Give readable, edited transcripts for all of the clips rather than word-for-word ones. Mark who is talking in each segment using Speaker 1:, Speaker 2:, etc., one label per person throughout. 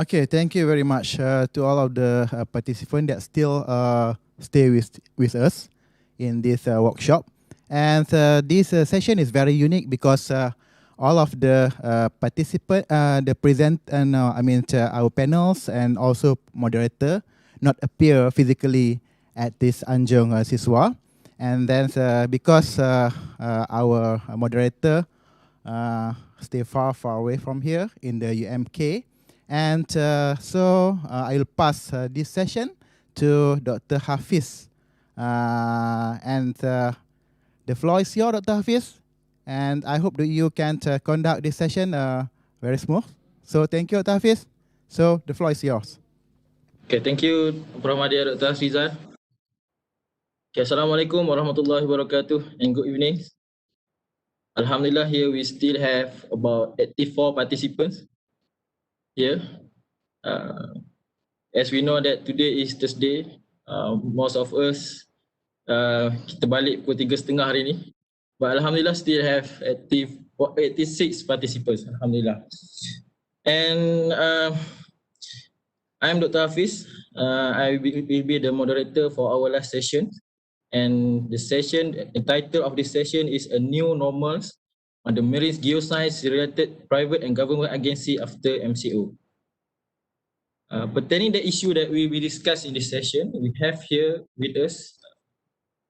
Speaker 1: Okay, thank you very much to all of the participants that still stay with us in this workshop. And this session is very unique because all of the participants, our panels and also moderator not appear physically at this Anjung Siswa. And then because our moderator stay far away from here in the UMK. And so I'll pass this session to Dr. Hafidz. And the floor is yours, Dr. Hafidz. And I hope that you can conduct this session very smooth. So thank you, Dr. Hafidz. So the floor is yours.
Speaker 2: Okay, thank you, Muhamed, Dr. Hafidz. Okay, Assalamualaikum warahmatullahi wabarakatuh and good evening. Alhamdulillah, here we still have about 84 participants here. As we know that today is Thursday, most of us kita balik pukul 3:30 hari ni. But Alhamdulillah still have 86 participants, Alhamdulillah. And I'm Dr. Hafidz. I will be the moderator for our last session. And the title of this session is A New Normals on the Marine Geoscience Related Private and Government Agency After MCO. Pertaining the issue that we will discuss in this session, we have here with us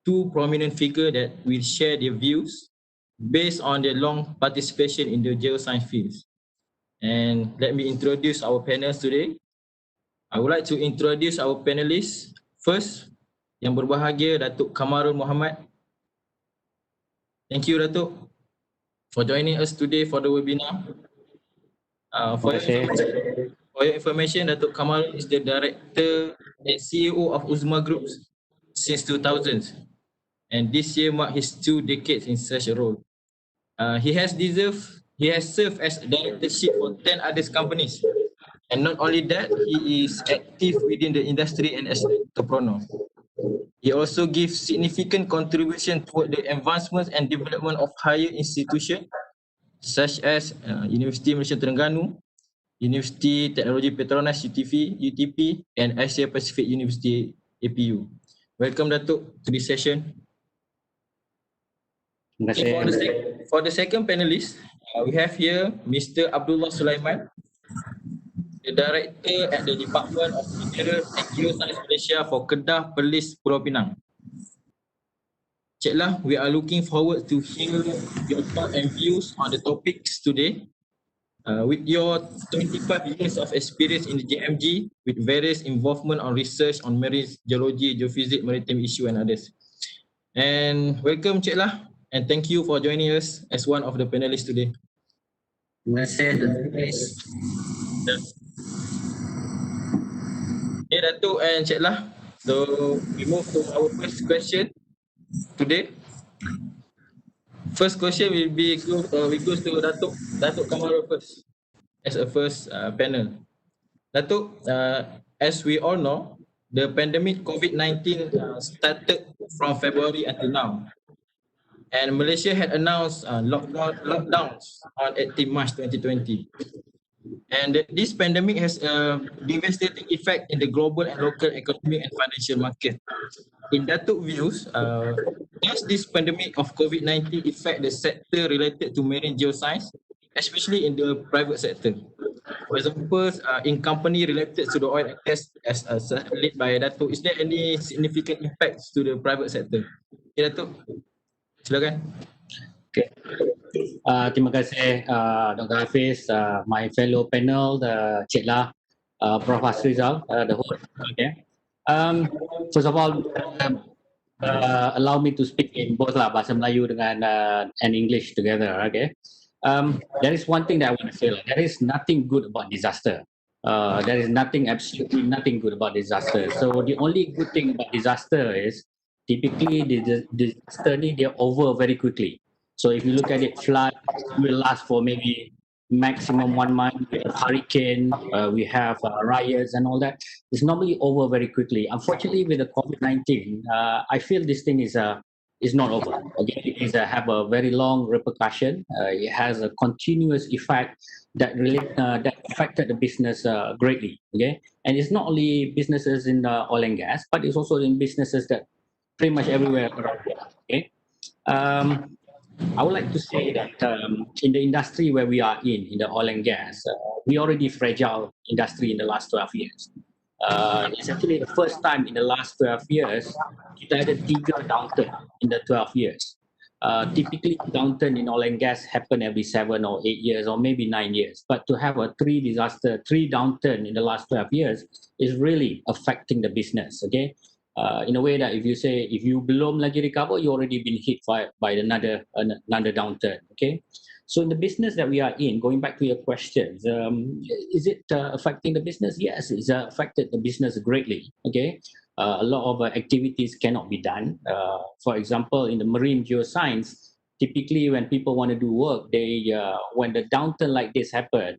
Speaker 2: two prominent figures that will share their views based on their long participation in the geoscience fields. And let me introduce our panels today. I would like to introduce our panelists. First, yang berbahagia Dato Kamarul Muhamed. Thank you, Dato, for joining us today for the webinar. For your information, Dato Kamarul is the Director and CEO of UZMA Group since 2000. And this year marked his 2 decades in such a role. He has served as directorship for 10 other companies. And not only that, he is active within the industry and as an entrepreneur. He also gives significant contribution toward the advancement and development of higher institutions such as University Malaysia Terengganu, University Teknologi Petronas UTP, and Asia Pacific University APU. Welcome, Dato, to this session. For the second panelist, we have here Mr. Abdullah Sulaiman, the Director at the Department of Mineral and Geoscience Malaysia for Kedah, Perlis, Pulau Pinang. Cik, we are looking forward to hear your thoughts and views on the topics today. With your 25 years of experience in the GMG, with various involvement on research on marine geology, geophysics, maritime issue and others. And welcome, Cik, and thank you for joining us as one of the panelists today.
Speaker 3: Terima kasih.
Speaker 2: Okay, Dato' and Cik. So we move to our first question today. First question will be goes to Dato' Kamarul first as a first panel. Dato', as we all know, the pandemic COVID-19 started from February until now. And Malaysia had announced lockdowns on 18 March 2020. And this pandemic has a devastating effect in the global and local economic and financial market. In Dato' views, does this pandemic of COVID-19 affect the sector related to marine geoscience, especially in the private sector? For example, in company related to the oil and gas as led by Dato', is there any significant impacts to the private sector? Okay, Dato', silakan.
Speaker 3: Okay. Terima kasih Dr. Hafidz, my fellow panel, Cik Prof. Hasrizal, the host. Okay. First of all, allow me to speak in both bahasa Melayu dengan and English together. Okay. There is one thing that I want to say. There is nothing good about disaster. There is absolutely nothing good about disaster. So the only good thing about disaster is typically the disaster they're over very quickly. So if you look at it, flood will last for maybe maximum 1 month. We have hurricane, we have riots and all that. It's normally over very quickly. Unfortunately, with the COVID-19, I feel this thing is is not over. Okay, it is have a very long repercussion. It has a continuous effect that that affected the business greatly. Okay, and it's not only businesses in the oil and gas, but it's also in businesses that pretty much everywhere around here. Okay, I would like to say that in the industry where we are in the oil and gas, we already fragile industry in the last 12 years. It's actually the first time in the last 12 years kita ada 3 downturn in the 12 years. Typically, downturn in oil and gas happen every 7 or 8 years or maybe 9 years. But to have a 3 downturn in the last 12 years is really affecting the business. Okay, in a way that if you belum lagi recover, you already been hit by another downturn. Okay, so in the business that we are in, going back to your questions, is it affecting the business? Yes, it's affected the business greatly. Okay, a lot of activities cannot be done. For example, in the marine geoscience, typically when people want to do work, when the downturn like this happen,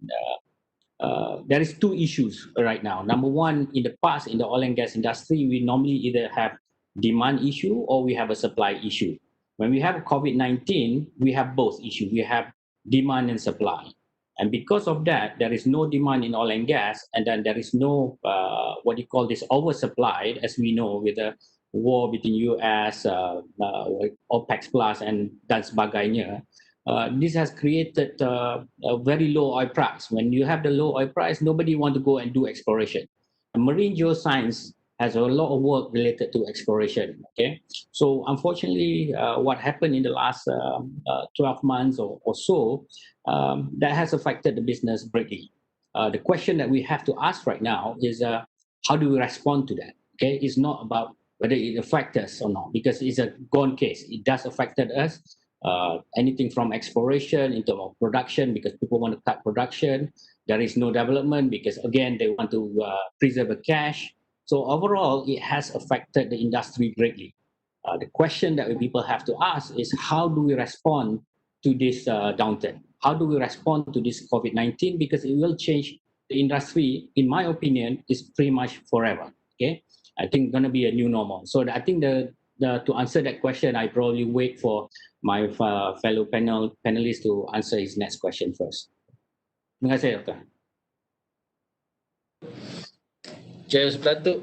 Speaker 3: there is 2 issues right now. Number one, in the past, in the oil and gas industry, we normally either have demand issue or we have a supply issue. When we have COVID-19, we have both issues. We have demand and supply. And because of that, there is no demand in oil and gas, and then there is no, what you call this, oversupply, as we know, with the war between US, OPEC Plus, and dan sebagainya. This has created a very low oil price. When you have the low oil price, nobody want to go and do exploration. And marine geoscience has a lot of work related to exploration. Okay, so unfortunately, what happened in the last 12 months or so, that has affected the business greatly. The question that we have to ask right now is how do we respond to that? Okay, it's not about whether it affects us or not, because it's a gone case. It does affect us. Anything from exploration into production, because people want to cut production. There is no development because, again, they want to preserve the cash. So overall, it has affected the industry greatly. The question that people have to ask is, how do we respond to this downturn? How do we respond to this COVID-19? Because it will change the industry, in my opinion, is pretty much forever. Okay, I think going to be a new normal. So I think to answer that question, I probably wait for my fellow panelists to answer his next question first. Terima kasih, Dr.
Speaker 2: Cheers, Dato.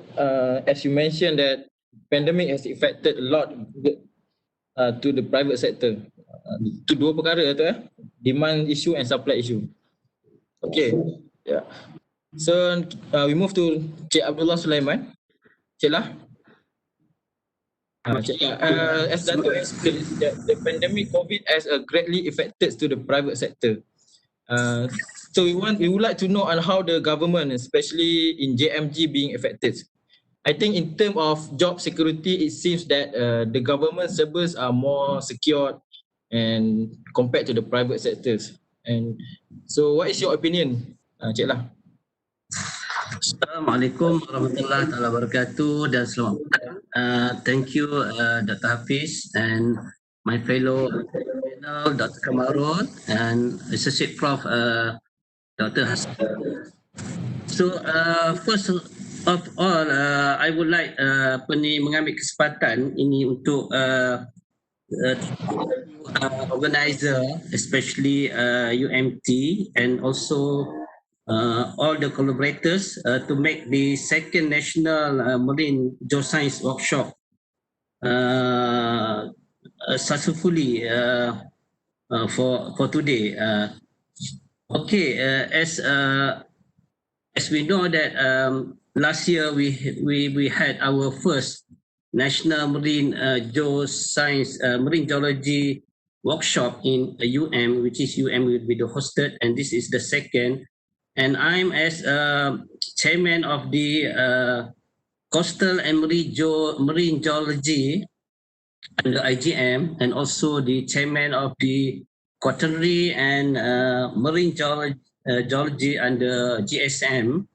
Speaker 2: As you mentioned that pandemic has affected a lot to the private sector. Itu 2 perkara tu demand issue and supply issue. Okay, yeah. So we move to Cik Abdullah Sulaiman. Cik lah. As Dato explained, the pandemic COVID has greatly affected to the private sector. So we would like to know on how the government, especially in JMG, being affected. I think in terms of job security, it seems that the government servers are more secured and compared to the private sectors. And so, what is your opinion, Cik lah?
Speaker 4: Assalamualaikum warahmatullahi wabarakatuh dan selamat petang. Thank you Dr. Hafidz and my fellow panel, Dr. Kamarul and Associate Prof. Dr. Hassan. So first of all, I would like mengambil kesempatan ini untuk organizer, especially UMT and also all the collaborators to make the second National Marine Geoscience Workshop successfully for today. As we know that last year we had our first National Marine Geoscience Marine Geology Workshop in which is will be the hosted, and this is the second. And I'm as chairman of the Coastal and Marine Geology under IGM, and also the chairman of the Quaternary and Marine Geology under GSM.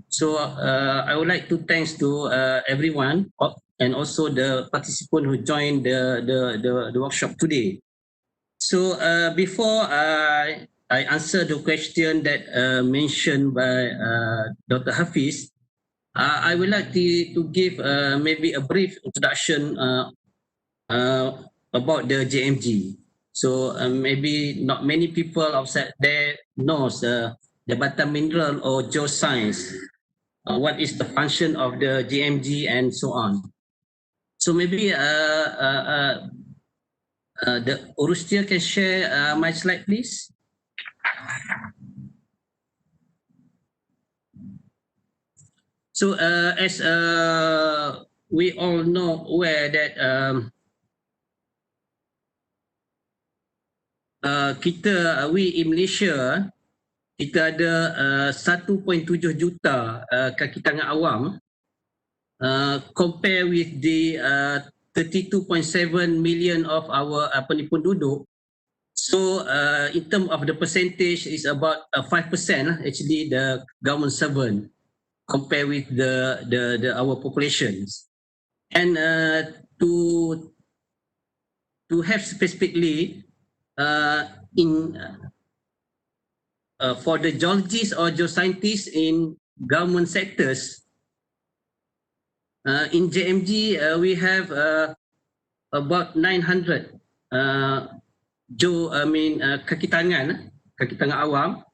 Speaker 4: So I would like to thanks to everyone and also the participant who joined the workshop today. So before I answer the question that mentioned by Dr. Hafidz, I would like to give maybe a brief introduction about the JMG. So maybe not many people outside there knows Jabatan Mineral or Geoscience. What is the function of the JMG and so on. So maybe the Urustia can share my slide, please. So as we all know, aware that we in Malaysia, kita ada 1.7 juta kaki tangan awam, compare with the 32.7 million of our penduduk. So in terms of the percentage is about 5% actually the government servant compare with our populations. And to have specifically for the geologists or geoscientists in government sectors, in JMG we have about 900 kaki tangan awam.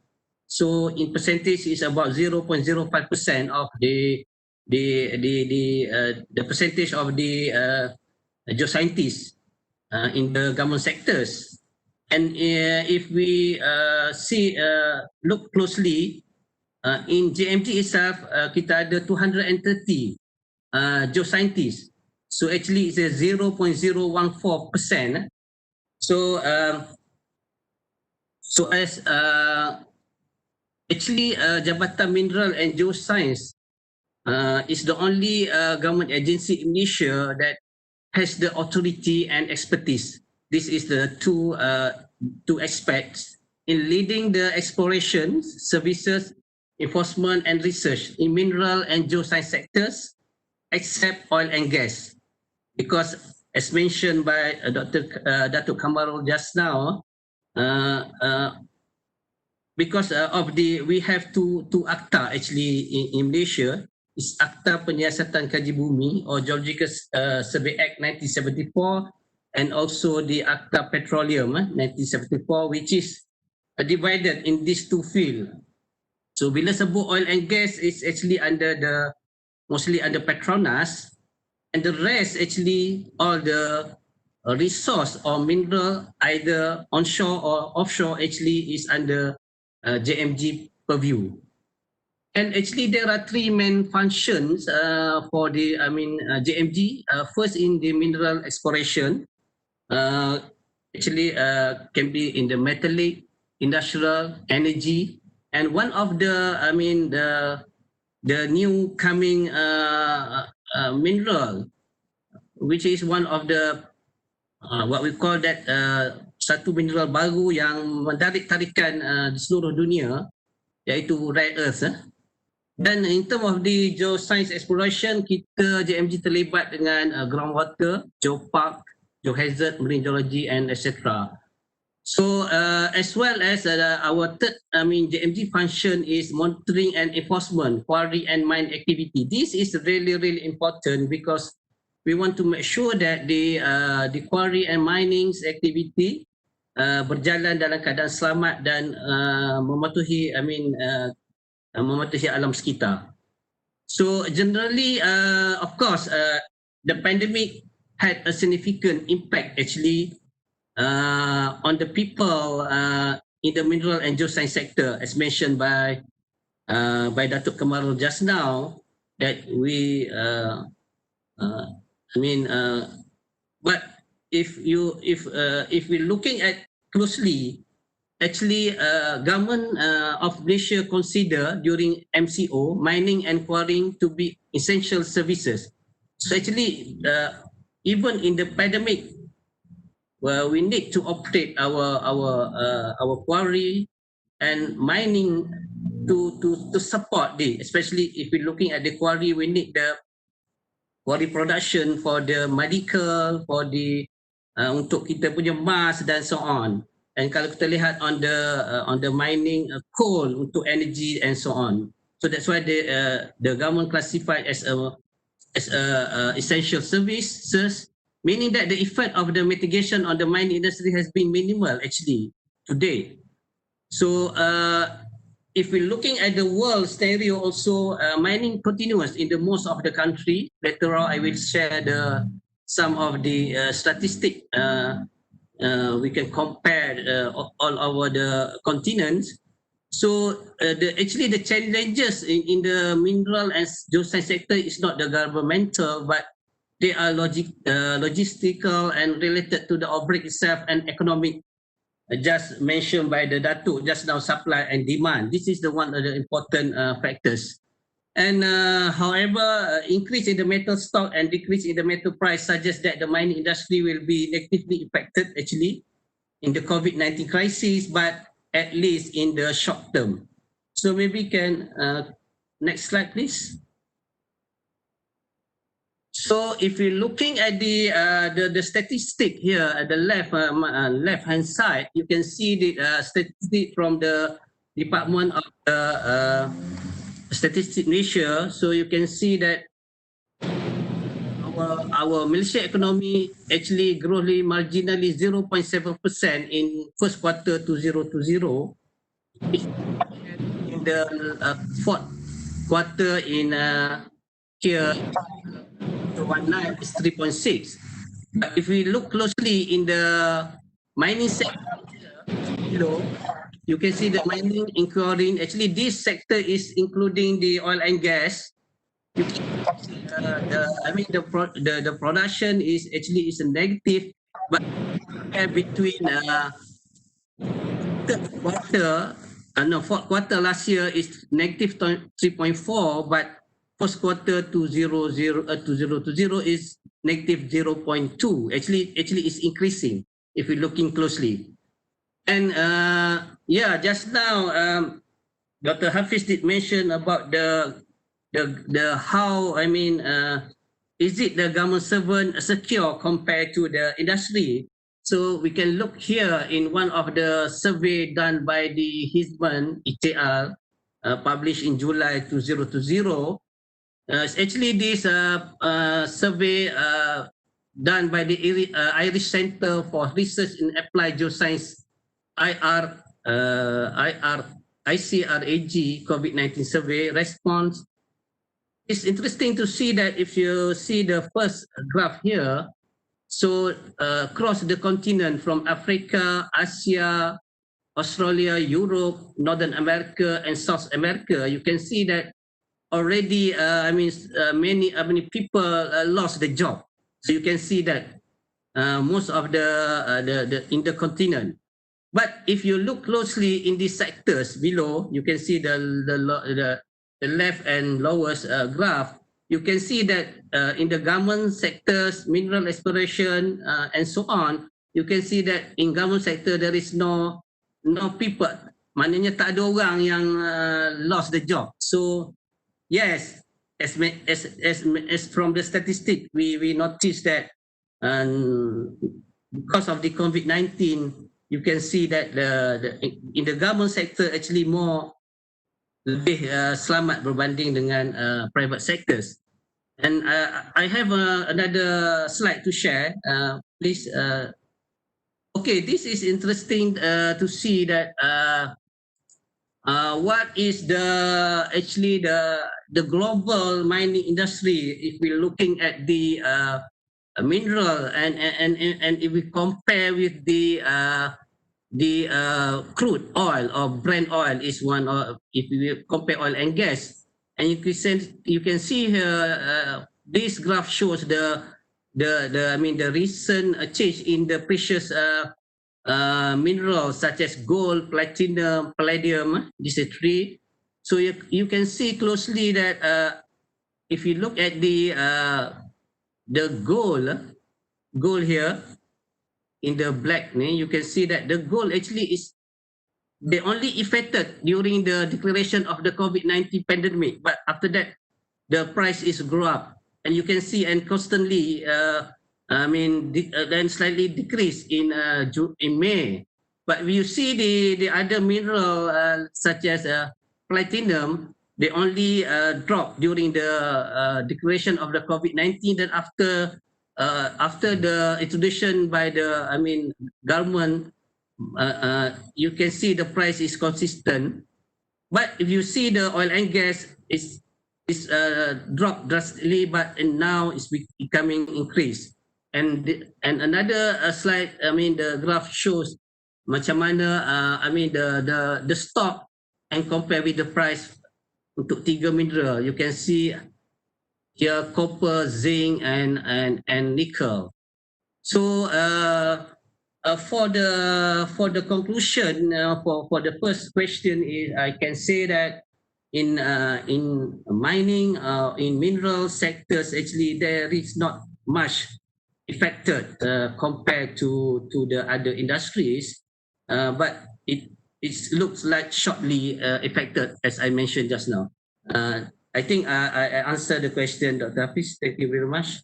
Speaker 4: So in percentage is about 0.05% of the percentage of the geoscientists in the government sectors. And if we look closely in JMG itself, kita ada 230 geoscientists. So actually it's a 0.014%. So as actually Jabatan Mineral and Geoscience is the only government agency in Malaysia that has the authority and expertise. This is the two aspects in leading the exploration, services, enforcement and research in mineral and geoscience sectors, except oil and gas. Because as mentioned by Dato Kamarul just now, because of we have two akta actually in Malaysia. Is Akta Penyiasatan Kaji Bumi or Geological Survey Act 1974 and also the Akta Petroleum 1974, which is divided in these two fields. So bila sebut oil and gas is actually mostly under Petronas, and the rest actually all the resource or mineral either onshore or offshore actually is under JMG purview. And actually there are three main functions for the JMG. First in the mineral exploration, actually can be in the metallic, industrial, energy, and one of the new coming mineral, which is one of the what we call that satu mineral baru yang menarik tarikan di seluruh dunia, iaitu rare earth. Dan in term of the geoscience exploration, kita JMG terlibat dengan groundwater, geopark, geohazard, marine geology and etc. So as well as our third JMG function is monitoring and enforcement, quarry and mine activity. This is really important because we want to make sure that the quarry and mining activity berjalan dalam keadaan selamat dan mematuhi mematuhi alam sekitar. So generally, of course, the pandemic had a significant impact actually on the people in the mineral and geoscience sector, as mentioned by Dato Kamarul just now. That we, but if we're looking at closely. Actually, government of Malaysia consider during MCO mining and quarrying to be essential services. So actually, even in the pandemic, we need to operate our quarry and mining to support the. Especially if we're looking at the quarry, we need the quarry production for the medical, for the untuk kita punya mask dan so on. And kalau kita lihat on the mining coal untuk energy and so on. So that's why the government classified as essential services meaning that the effect of the mitigation on the mining industry has been minimal actually today. So if we're looking at the world scenario also, mining continues in the most of the country. Later on, I will share some of the statistic. We can compare all over the continents. So actually the challenges in the mineral and geoscience sector is not the governmental, but they are logistical and related to the outbreak itself and economic, just mentioned by the Dato just now, supply and demand. This is the one of the important factors. And however, increase in the metal stock and decrease in the metal price suggests that the mining industry will be negatively affected actually in the COVID-19 crisis, but at least in the short term. So maybe can, next slide please. So if you're looking at the statistic here at the left hand side, you can see the statistic from the Department of Statistics Malaysia. So you can see that our Malaysia economy actually grew marginally 0.7% in first quarter 2020. In the fourth quarter in here 19 is 3.6. But if we look closely in the mining sector below, you can see the mining including, actually this sector is including the oil and gas. You can see the production is actually is a negative, but between third quarter, fourth quarter last year is negative 3.4, but first quarter 2020 is negative 0.2. Actually it's increasing if we're looking closely. And yeah, just now Dr. Hafidz did mention about the how, I mean, is it the government servant secure compared to the industry? So we can look here in one of the survey done by the Hizban ITR, published in July 2020. Actually, this survey done by the Irish Center for Research in Applied Geoscience, ICRAG COVID-19 survey response. It's interesting to see that if you see the first graph here, so across the continent from Africa, Asia, Australia, Europe, Northern America, and South America, you can see that already, many people lost the job. So you can see that most of the in the continent. But if you look closely in these sectors below, you can see the left and lowest graph. You can see that in the government sectors, mineral exploration, and so on, you can see that in government sector there is no people. Maknanya tak ada orang yang lost the job. So yes, as from the statistic, we noticed that because of the COVID-19, you can see that in the government sector actually more lebih selamat berbanding dengan private sectors. And I have another slide to share. Please. Okay, this is interesting to see that what is actually the global mining industry if we're looking at the mineral and if we compare with the crude oil or Brent oil is one, or if we compare oil and gas, and you can see here this graph shows the recent change in the precious minerals such as gold, platinum, palladium. These are three. So you can see closely that if you look at the gold here in the black, you can see that the gold actually is they only affected during the declaration of the COVID-19 pandemic, but after that the price is grow up, and you can see and constantly then slightly decrease in May. But you see the other mineral such as platinum, they only drop during the declaration of the COVID-19. Then after after the introduction by the government, you can see the price is consistent. But if you see the oil and gas is dropped drastically, but now it's becoming increased. And another slide, the graph shows macam mana the stock and compare with the price untuk tiga mineral. You can see here copper, zinc, and nickel. So for the conclusion, for the first question is, I can say that in mining, in mineral sectors, actually there is not much affected compared to the other industries, but it looks like shortly affected, as I mentioned just now. I think I answered the question, Dr. Hafidz. Thank you very much.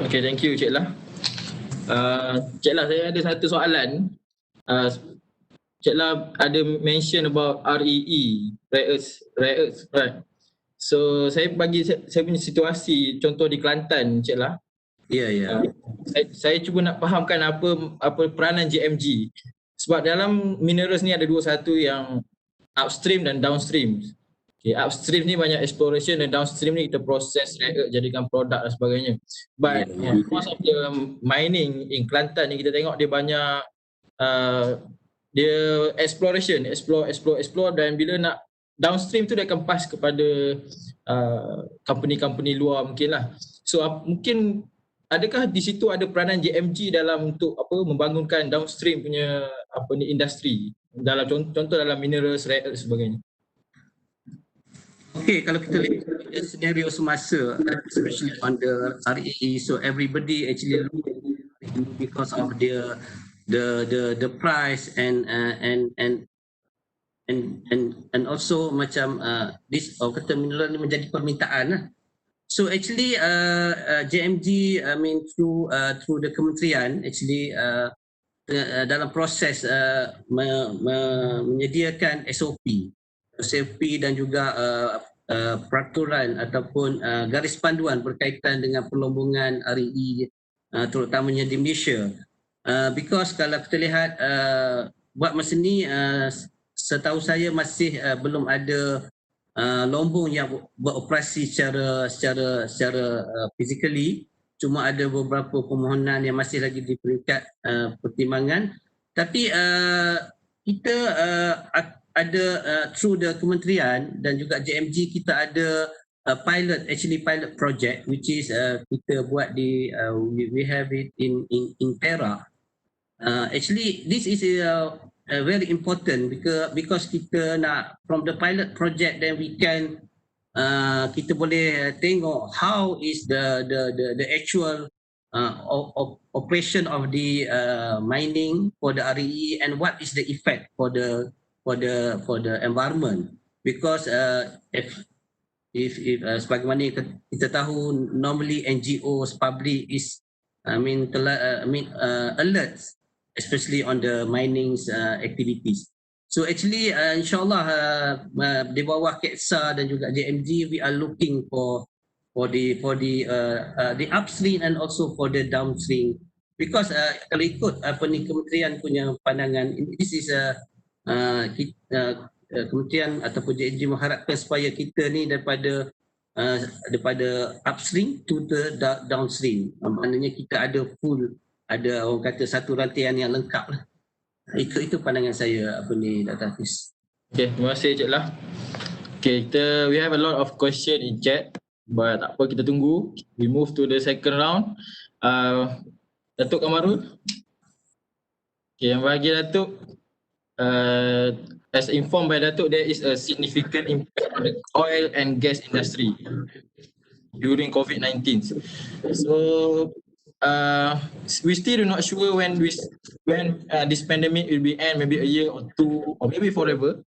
Speaker 2: Okay, thank you Cik Lah. Cik Lah, saya ada satu soalan. Cik Lah ada mention about REE, rare earth, right? So saya punya situasi, contoh di Kelantan, Cik Lah.
Speaker 4: Ya.
Speaker 2: Saya cuba nak fahamkan apa peranan GMG. Sebab dalam minerals ni ada satu yang upstream dan downstream. Okay, upstream ni banyak exploration dan downstream ni kita proses rare earth jadikan produk dan sebagainya. But most of the mining in Kelantan ni kita tengok dia banyak dia exploration, explore dan bila nak downstream tu dia akan pass kepada company-company luar mungkin lah. So mungkin adakah di situ ada peranan GMG dalam untuk membangunkan downstream punya industri dalam contoh dalam minerals, rare earth sebagainya.
Speaker 4: Okay, kalau kita lihat senario semasa, especially on the REE, so everybody actually look because of the price and also macam this kata mineral ni menjadi permintaan lah. So actually JMG through the kementerian actually dalam proses menyediakan SOP dan juga peraturan ataupun garis panduan berkaitan dengan perlombongan REE terutamanya di Malaysia. Because kalau kita lihat buat masa ni setahu saya masih belum ada lombong yang beroperasi secara physically. Cuma ada beberapa permohonan yang masih lagi di peringkat pertimbangan. Tapi kita ada through the kementerian dan juga JMG kita ada pilot project which is kita buat di we have it in Perak. Actually this is very important because kita nak from the pilot project then we can kita boleh tengok how is the actual operation of the mining for the REE and what is the effect for the environment, because if sebagaimana kita tahu normally NGOs public is alert especially on the mining activities. So actually insyaAllah di bawah KETSA dan juga JMG we are looking for the upstream and also for the downstream, because kalau ikut kementerian punya pandangan, this is kementerian ataupun JMG mengharapkan supaya kita ni daripada upstream to the downstream, maknanya kita ada orang kata satu rantaian yang lengkap lah. Itu pandangan saya Dr. Hafidz.
Speaker 2: Okay, terima kasih Cik Lah. Okay, we have a lot of question in chat, but tak apa, kita tunggu. We move to the second round. Datuk Kamarul. Okay, yang bagi Datuk, as informed by Datuk, there is a significant impact on the oil and gas industry during COVID-19. So we still not sure when this pandemic will be end, maybe a year or two or maybe forever.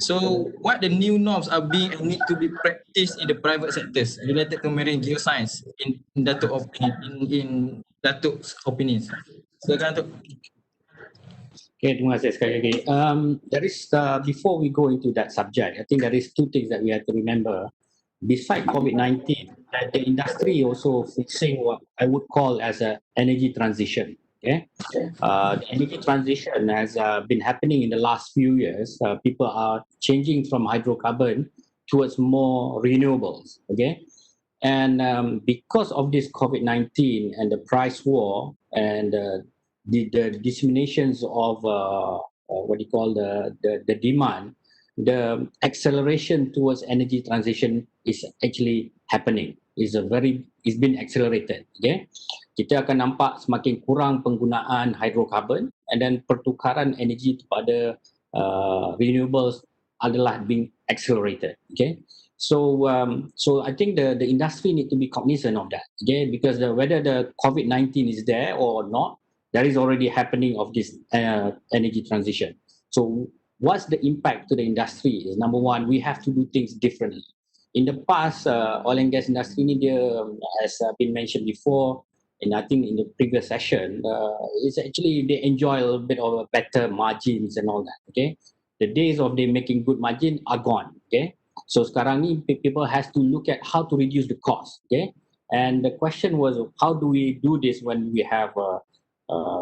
Speaker 2: So what the new norms are being and need to be practiced in the private sectors related to marine geoscience in Datuk's opinions. Silakan Datuk.
Speaker 3: Okay, terima kasih sekali lagi. There is before we go into that subject, I think there is two things that we have to remember. beside COVID-19, the industry also facing what I would call as a energy transition. Okay, the energy transition has been happening in the last few years. People are changing from hydrocarbon towards more renewables. Okay, and because of this COVID-19 and the price war and the disseminations of what do you call the demand, the acceleration towards energy transition is actually happening. It's been accelerated. Okay, kita akan nampak semakin kurang penggunaan hydrocarbon and then pertukaran energi kepada renewables adalah being accelerated. Okay, so so I think the industry need to be cognizant of that. Okay, because whether the COVID-19 is there or not, that is already happening of this energy transition. So what's the impact to the industry is, number one, we have to do things differently. In the past, oil and gas industry ni dia, has been mentioned before, and I think in the previous session, it's actually they enjoy a little bit of a better margins and all that. Okay, the days of they making good margin are gone. Okay, so sekarang ni people has to look at how to reduce the cost. Okay, and the question was, how do we do this when we have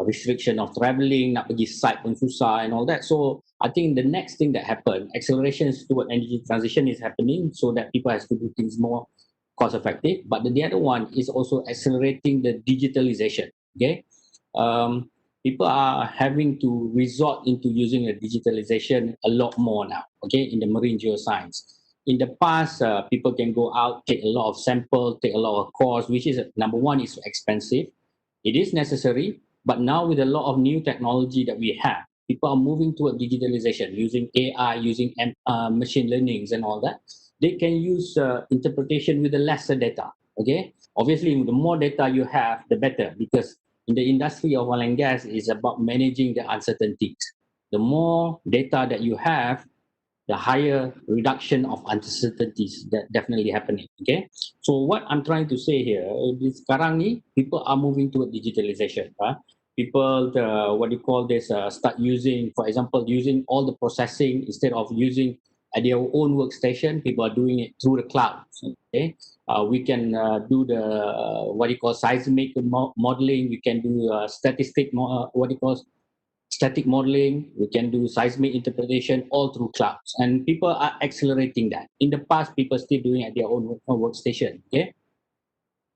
Speaker 3: restriction of travelling, nak pergi site pun susah and all that. So I think the next thing that happened, accelerations toward energy transition is happening so that people has to do things more cost effective. But the other one is also accelerating the digitalization. Okay, people are having to resort into using a digitalization a lot more now. Okay, in the marine geoscience. In the past, people can go out, take a lot of sample, take a lot of course, which is number one is expensive. It is necessary, but now with a lot of new technology that we have, people are moving toward digitalization, using AI, using machine learnings and all that. They can use interpretation with the lesser data. Okay, obviously, the more data you have, the better, because in the industry of oil and gas is about managing the uncertainties. The more data that you have, the higher reduction of uncertainties that definitely happening. Okay, so what I'm trying to say here is sekarang ni people are moving toward digitalization. People, what do you call this, start using, for example, using all the processing instead of using at their own workstation. People are doing it through the cloud. Okay, we can do the what do you call seismic modeling. We can do static modeling, we can do seismic interpretation all through clouds, and people are accelerating that. In the past, people still doing at their own workstation. Okay,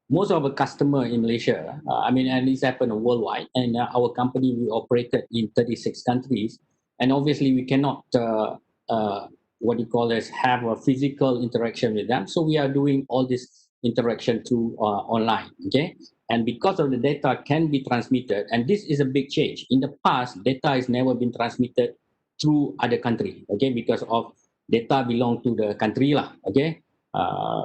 Speaker 3: most of our customer in Malaysia, and this happened worldwide, and our company, we operated in 36 countries, and obviously we cannot what you call this, have a physical interaction with them, so we are doing all this interaction through online. Okay, and because of the data can be transmitted, and this is a big change. In the past, data has never been transmitted through other country. Okay, because of data belong to the country lah. Okay,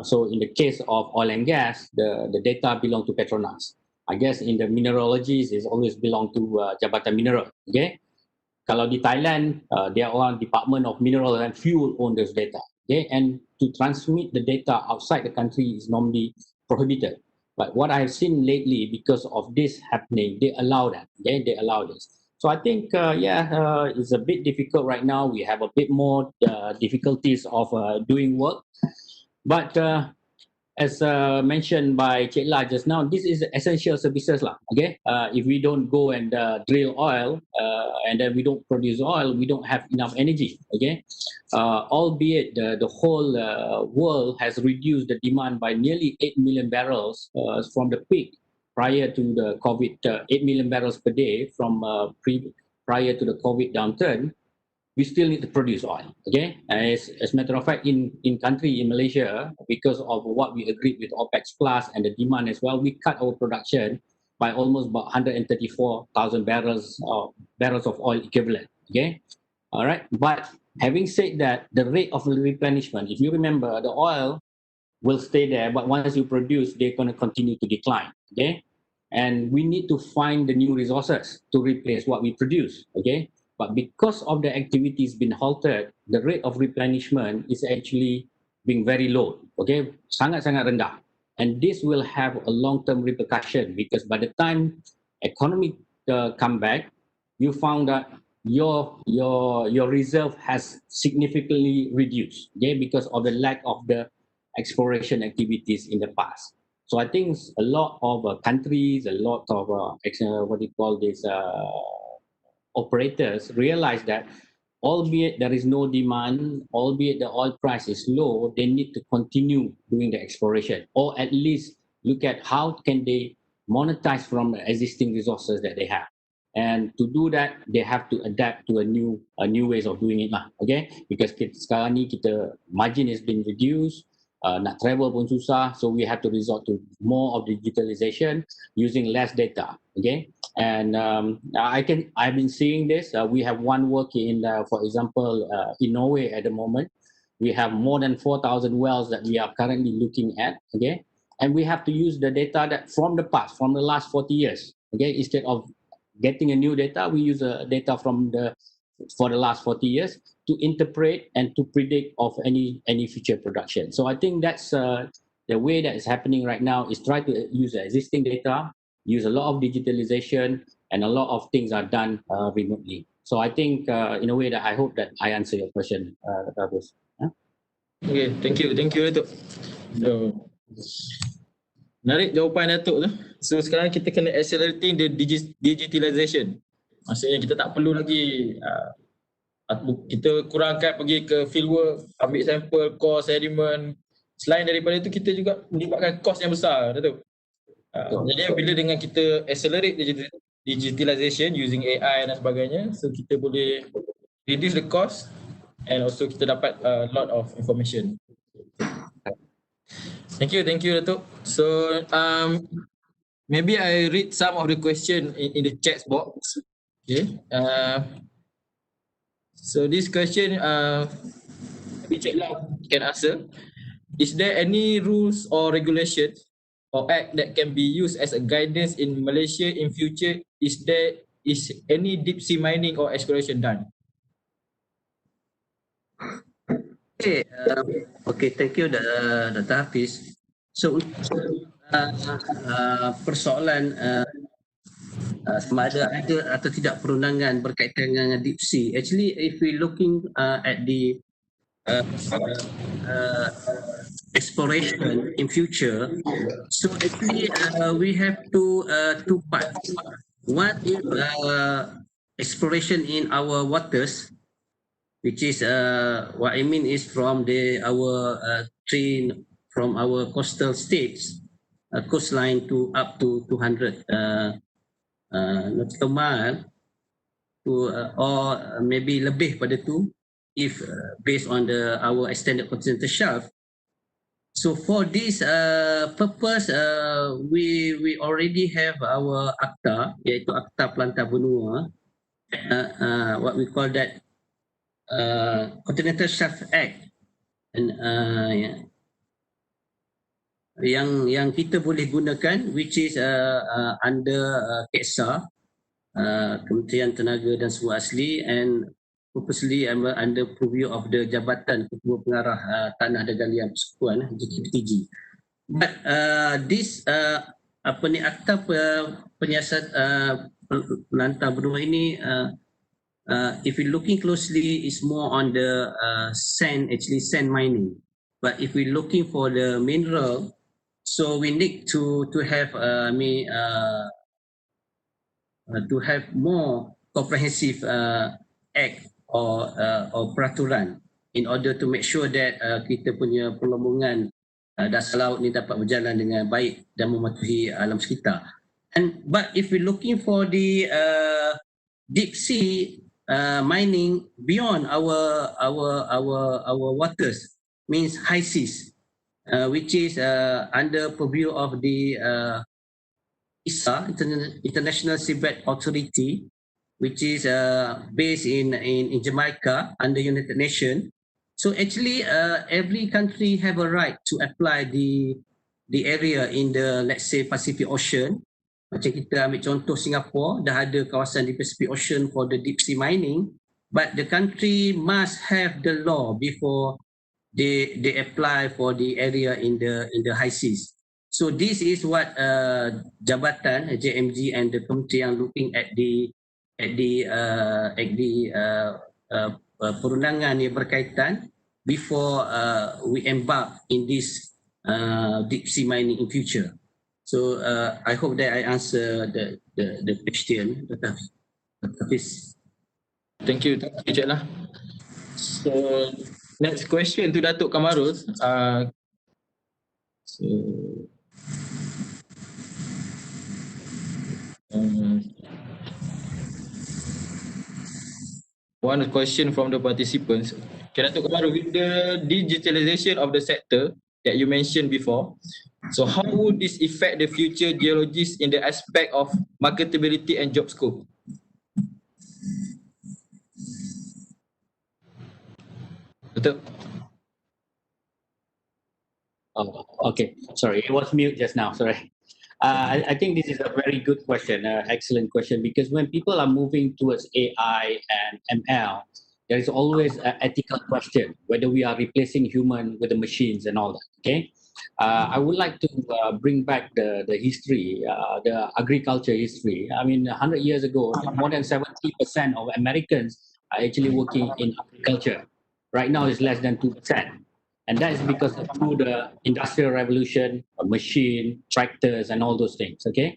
Speaker 3: so in the case of oil and gas, the data belong to Petronas. I guess in the mineralogies, it always belong to Jabatan Mineral. Okay, kalau di Thailand, their own Department of Mineral and Fuel own those data. Okay, and to transmit the data outside the country is normally prohibited. But what I've seen lately, because of this happening, they allow that. Okay, they allow this. So I think, it's a bit difficult right now. We have a bit more difficulties of doing work. But as mentioned by Cik La just now, this is essential services lah. Okay, if we don't go and drill oil and then we don't produce oil, we don't have enough energy. Okay, albeit the whole world has reduced the demand by nearly 8 million barrels from the peak prior to the COVID, 8 million barrels per day from prior to the COVID downturn. We still need to produce oil. Okay, as a matter of fact, in country, in Malaysia, because of what we agreed with OPEC Plus and the demand as well, we cut our production by almost about 134,000 barrels of oil equivalent. Okay, all right. But having said that, the rate of replenishment, if you remember, the oil will stay there, but once you produce, they're going to continue to decline. Okay, and we need to find the new resources to replace what we produce. Okay. But because of the activities been halted, the rate of replenishment is actually being very low. Okay, sangat-sangat rendah. And this will have a long-term repercussion, because by the time economy come back, you found that your reserve has significantly reduced. Okay, because of the lack of the exploration activities in the past. So I think a lot of countries, a lot of operators realize that albeit there is no demand, albeit the oil price is low, they need to continue doing the exploration, or at least look at how can they monetize from the existing resources that they have. And to do that, they have to adapt to a new ways of doing it lah. Okay, because sekarang ni kita margin has been reduced, nak travel pun susah, so we have to resort to more of digitalization using less data. Okay, and I've been seeing this. We have one work in, for example, in Norway at the moment. We have more than 4,000 wells that we are currently looking at. Okay, and we have to use the data that from the past, from the last 40 years. Okay, instead of getting a new data, we use data for the last 40 years to interpret and to predict of any future production. So I think that's the way that is happening right now, is try to use the existing data, use a lot of digitalization, and a lot of things are done remotely. So I think in a way that I hope that I answer your question, Abdul.
Speaker 2: Okay, thank you, Dato. So, menarik jawapan Datuk tu. So sekarang kita kena accelerating the digitalization. Maksudnya kita tak perlu lagi kita kurangkan pergi ke fieldwork, ambil sampel, core sediment. Selain daripada itu, kita juga melibatkan kos yang besar, Datuk. Jadi bila dengan kita accelerate digitalization using AI dan sebagainya, so kita boleh reduce the cost and also kita dapat a lot of information. Thank you, Dato. So maybe I read some of the question in the chat box. Okay. So this question, maybe Cik Lau can answer. Is there any rules or regulations or act that can be used as a guidance in Malaysia in future? Is any deep sea mining or exploration done?
Speaker 4: Okay, thank you, Dr. Hafidz. So, persoalan sama ada atau tidak perundangan berkaitan dengan deep sea. Actually, if we looking at the exploration in future, so actually we have two parts. One is exploration in our waters, which is what I mean is from from our coastal states, coastline to up to 200 nautical mile to or maybe lebih pada tu, if based on our extended continental shelf. So for this purpose, we already have our akta, iaitu Akta Pelantar Benua, what we call that Continental Shelf Act, and yang kita boleh gunakan, which is under KEXA, Kementerian Tenaga dan Sumber Asli, and purposely under purview of the Jabatan Ketua Pengarah Tanah dan Galian Persekutuan, JKPTG. But this Akta Penyiasat Pelantar Benua ini, if we looking closely, is more on the sand mining. But if we looking for the mineral, so we need to have more comprehensive act or peraturan in order to make sure that kita punya perlombongan dasar laut ni dapat berjalan dengan baik dan mematuhi alam sekitar. But if we looking for the deep sea mining beyond our waters, means high seas, which is under purview of the ISA, International Seabed Authority, which is based in Jamaica under United Nations. So actually, every country have a right to apply the area in the, let's say, Pacific Ocean. Macam kita ambil contoh Singapore, dah ada kawasan di Pacific Ocean for the deep sea mining, but the country must have the law before they apply for the area in the high seas. So this is what Jabatan JMG and the committee are looking at the perundangan yang berkaitan before we embark in this deep sea mining in future. So I hope that I answer the question. Please.
Speaker 2: Thank you, Cik Lah. So next question to Datuk Kamarul. So, one question from the participants. Okay, Datuk Kamarul, with the digitalization of the sector that you mentioned before, so how would this affect the future geologists in the aspect of marketability and job scope? Datuk?
Speaker 3: Oh, okay. Sorry, it was mute just now. Sorry. I think this is a very good question, excellent question, because when people are moving towards AI and ML, there is always an ethical question whether we are replacing human with the machines and all that. Okay, I would like to bring back the history, the agriculture history. I mean, 100 years ago, more than 70% of Americans are actually working in agriculture. Right now, it's less than 2%. And that is because through the industrial revolution, a machine, tractors, and all those things. Okay,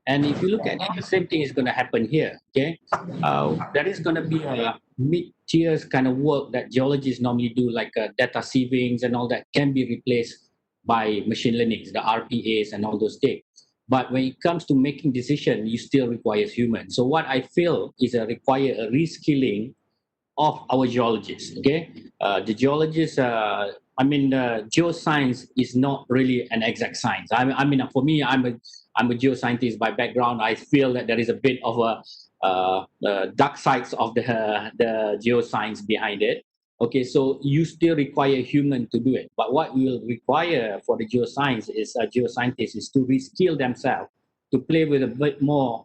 Speaker 3: and if you look at it, the same thing is going to happen here. Okay, there is going to be a mid-tier kind of work that geologists normally do, like data sievings and all that, can be replaced by machine learning, the RPAs and all those things. But when it comes to making decisions, you still require humans. So what I feel is require a reskilling of our geologists. Okay, the geologists. Geoscience is not really an exact science. I mean, for me, I'm a geoscientist by background. I feel that there is a bit of a dark sides of the geoscience behind it. Okay, so you still require a human to do it. But what we will require for the geoscience is geoscientists is to reskill themselves, to play with a bit more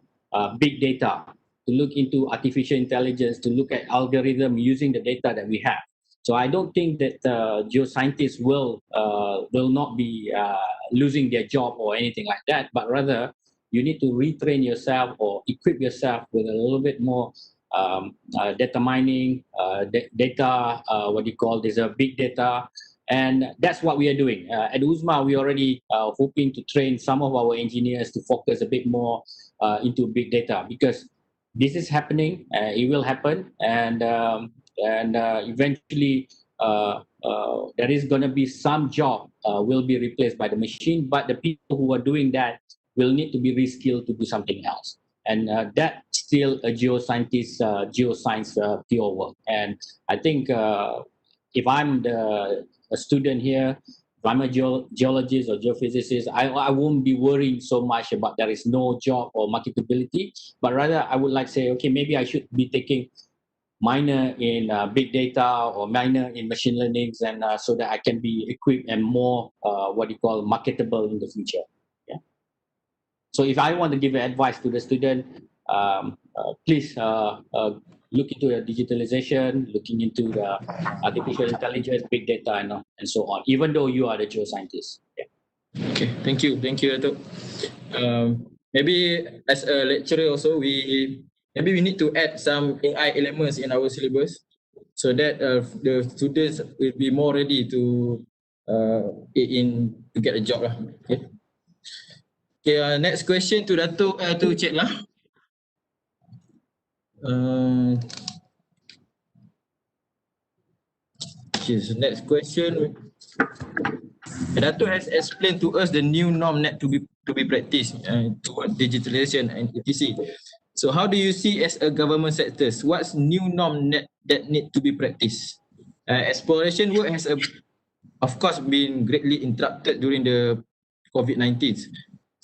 Speaker 3: big data, to look into artificial intelligence, to look at algorithm using the data that we have. So I don't think that geoscientists will not be losing their job or anything like that, but rather you need to retrain yourself or equip yourself with a little bit more data mining, data, there's a big data, and that's what we are doing. At UZMA, we already hoping to train some of our engineers to focus a bit more into big data, because this is happening, it will happen, and eventually there is going to be some job will be replaced by the machine, but the people who are doing that will need to be reskilled to do something else. And that's still a geoscientist, geoscience pure work. And I think if I'm a student here, if I'm a geologist or geophysicist, I won't be worrying so much about there is no job or marketability, but rather I would like to say, okay, maybe I should be taking minor in big data or minor in machine learnings, and so that I can be equipped and more marketable in the future. Yeah. So if I want to give advice to the student, please look into the digitalization, looking into the artificial intelligence, big data, and so on, even though you are the geoscientist. Yeah.
Speaker 2: Okay, thank you, Dato. Maybe as a lecturer also, we need to add some AI elements in our syllabus, so that the students will be more ready to get a job lah. Okay. Okay. Next question to Dato, to Cik Lah. Okay, so next question. Dato has explained to us the new norm net to be practiced toward digitalization and etc. So how do you see as a government sectors, what's new norm net that need to be practiced? Exploration work has of course been greatly interrupted during the COVID-19.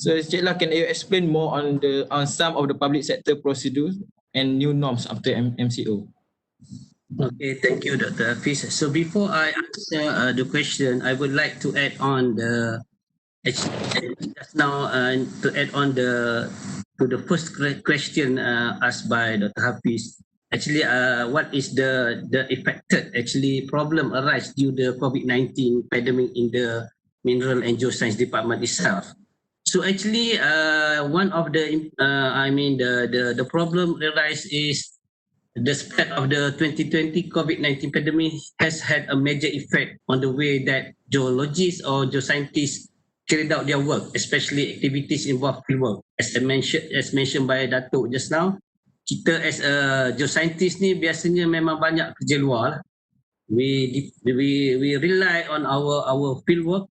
Speaker 2: So Cik Lah, can you explain more on some of the public sector procedures and new norms after MCO?
Speaker 4: Okay, thank you, Dr. Hafidz. So before I answer the question, I would like to add on just now to add on to the first question asked by Dr. Hafidz. Actually, what is the affected problem arise due to the COVID-19 pandemic in the Mineral and Geoscience Department itself? So actually, one of the problem arise is the spread of the 2020 COVID-19 pandemic has had a major effect on the way that geologists or geoscientists carried out their work, especially activities involved fieldwork. As mentioned by Dato just now, kita as a geoscientist ni biasanya memang banyak kerja luar. We rely on our fieldwork.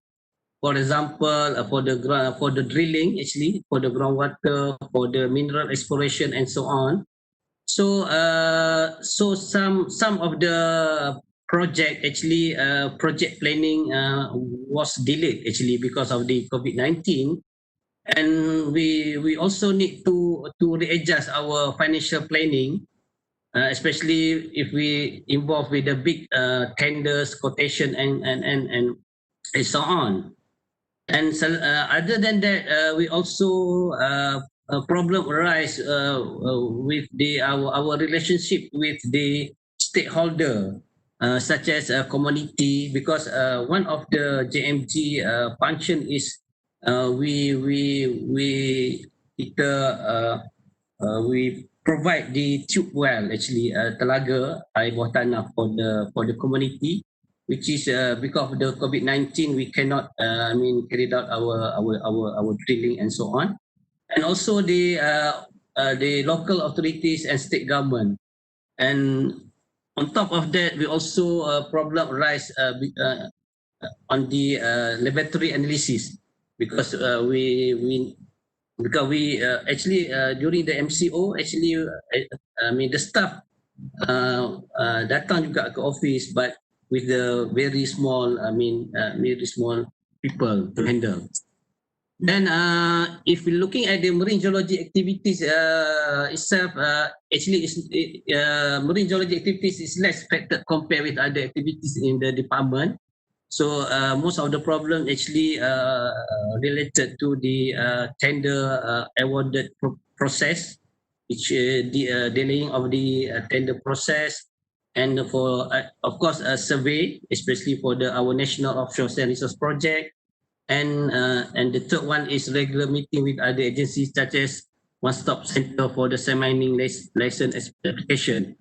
Speaker 4: For example, for the drilling, actually, for the groundwater, for the mineral exploration, and so on. So some of the project actually project planning was delayed actually because of the COVID-19, and we also need to readjust our financial planning, especially if we involve with the big tenders, quotation, and so on. And so, other than that, we also a problem arise with our relationship with the stakeholder, such as a community, because one of the JMG function is we provide the tube well, actually telaga air bawah tanah for the community, which is because of the COVID-19 we cannot carry out our drilling and so on, and also the local authorities and state government. And on top of that, we also problem arise on the laboratory analysis, because we actually during the MCO actually the staff datang juga ke office, but with the very small very small people to handle. Then if we're looking at the marine geology activities itself, actually marine geology activities is less affected compared with other activities in the department. So most of the problem actually related to the tender awarded process, which the delaying of the tender process, and for of course a survey, especially for our national offshore sand resource project, and the third one is regular meeting with other agencies such as one-stop center for the sand mining license application.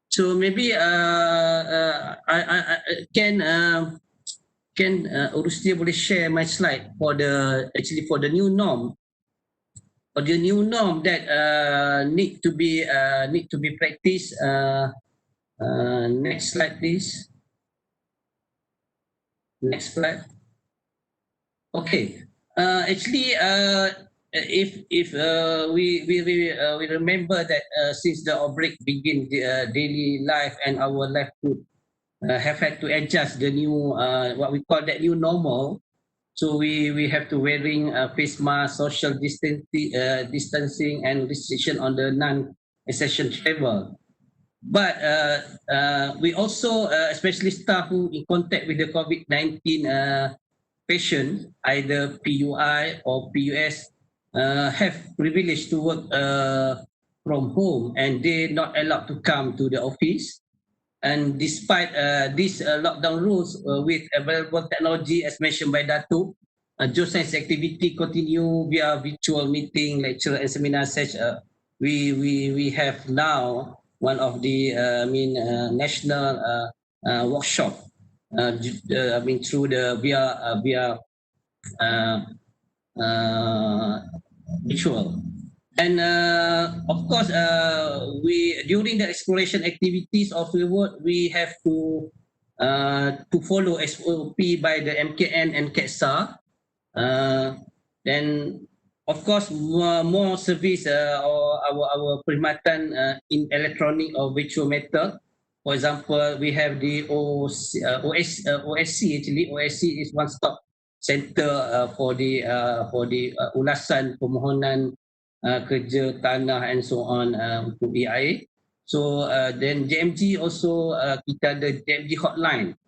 Speaker 4: So maybe can Urustia boleh share my slide for the new norm, that need to be practiced. Next slide, please. Next slide. Okay. Actually, if we remember that since the outbreak begin, daily life and our livelihood have had to adjust the new what we call that new normal. So we have to wearing face mask, social distancing, and restriction on the non-essential travel. But we also, especially staff who in contact with the COVID-19 patient, either PUI or PUS, have privilege to work from home, and they're not allowed to come to the office. And despite these lockdown rules, with available technology, as mentioned by Dato, geoscience activity continue via virtual meeting, lecture, and seminar session. We have now one of the national workshop. Through the via virtual. And of course, we during the exploration activities of the work, we have to follow SOP by the MKN and KETSA. Then, of course, more service or our perkhidmatan in electronic or virtual method. For example, we have the OSC. Actually, OSC is one-stop center for the ulasan permohonan kerja tanah and so on untuk EIA. So then JMG also kita ada JMG hotline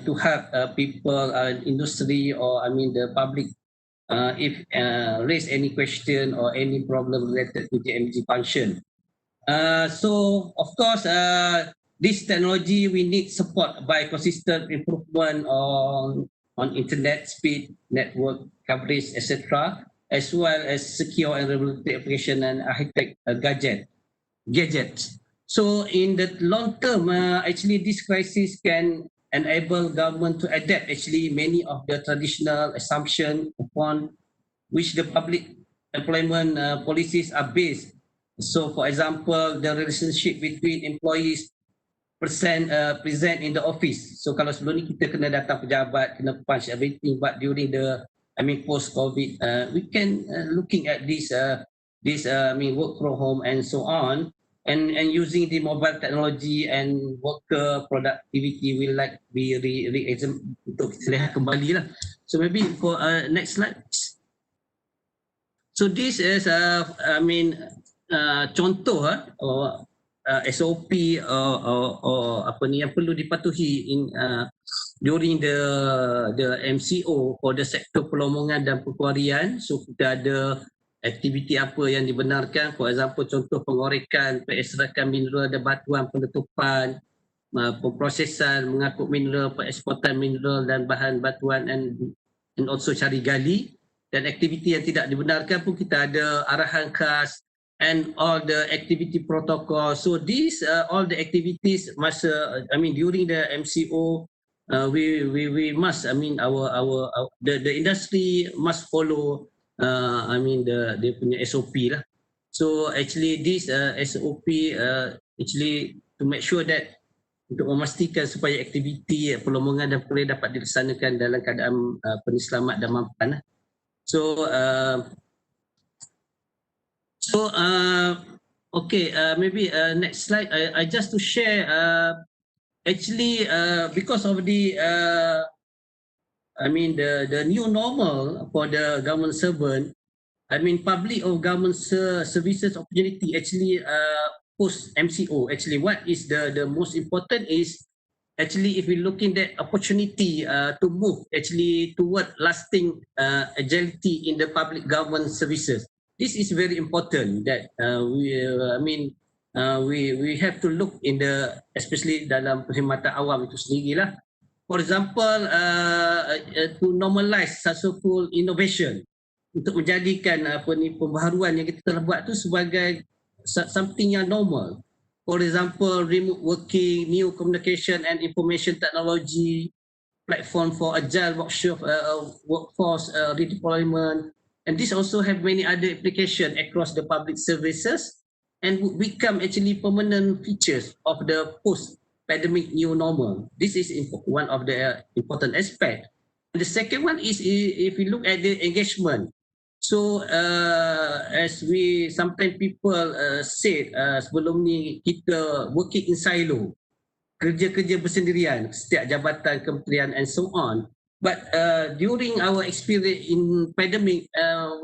Speaker 4: to help people, industry, or the public if raise any question or any problem related to JMG function. So of course, this technology we need support by consistent improvement on internet speed, network coverage, etc., as well as secure and regulatory application and high-tech gadgets. So in the long term, actually this crisis can enable government to adapt actually many of the traditional assumptions upon which the public employment policies are based. So for example, the relationship between employees present in the office. So kalau sebelum ni kita kena datang pejabat, kena punch everything, but during the post COVID, we can looking at this work from home and so on, and using the mobile technology and worker productivity will like be untuk kita lihat kembali lah. So maybe for next slide. So this is contoh SOP or apa ni yang perlu dipatuhi during the MCO for the sektor pelomongan dan perkuarian. So kita ada aktiviti apa yang dibenarkan, for example contoh pengorekan, pengekstrakan mineral dan batuan, penutupan, pemprosesan, mengangkut mineral, pengeksportan mineral dan bahan batuan, and also cari gali. Dan aktiviti yang tidak dibenarkan pun kita ada arahan khas and all the activity protocol. So these all the activities must during the MCO we must the industry must follow the punya SOP lah. So actually this SOP actually to make sure that untuk memastikan supaya aktiviti pelomongan dan perlis dapat dilaksanakan dalam keadaan penuh selamat dan mampan lah. Maybe next slide. I just to share because of the the new normal for the government servant, public or government services opportunity actually post MCO. Actually, what is the most important is actually if we looking at opportunity to move actually toward lasting agility in the public government services. This is very important that we have to look in the, especially dalam perkhidmatan awam itu sendirilah. For example, to normalize successful innovation, untuk menjadikan pembaharuan yang kita telah buat tu sebagai something yang normal. For example, remote working, new communication and information technology, platform for agile workshop, workforce redeployment, and this also have many other applications across the public services and would become actually permanent features of the post-pandemic new normal. This is one of the important aspects. The second one is if we look at the engagement. So as we sometimes people said sebelum ni kita working in silo, kerja-kerja bersendirian, setiap jabatan, kementerian and so on. But during our experience in pandemic,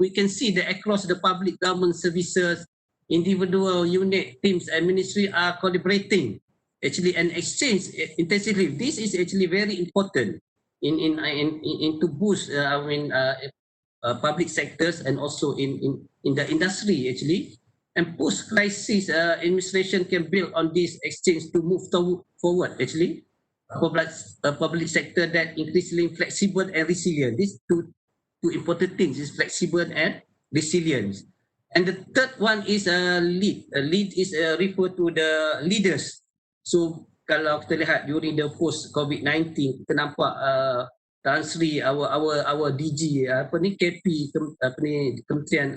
Speaker 4: we can see that across the public government services, individual unit, teams and ministry are collaborating actually and exchange intensively. This is actually very important in to boost public sectors and also in the industry actually. And post-crisis administration can build on this exchange to move forward actually. Public sector that increasingly flexible and resilient. These two important things is flexible and resilience. And the third one is lead. Lead is refer to the leaders. So kalau kita lihat during the post COVID-19, kita nampak Tan Sri, our DG KP Kementerian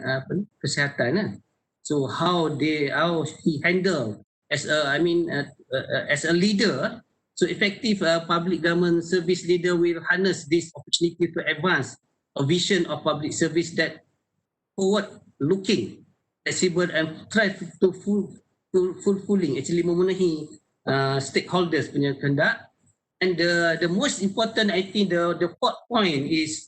Speaker 4: Kesihatan. So how he handle as a leader. So effective public government service leader will harness this opportunity to advance a vision of public service that forward-looking, flexible and try to fulfilling, actually memenuhi stakeholders punya kehendak. And the most important, I think, the fourth point is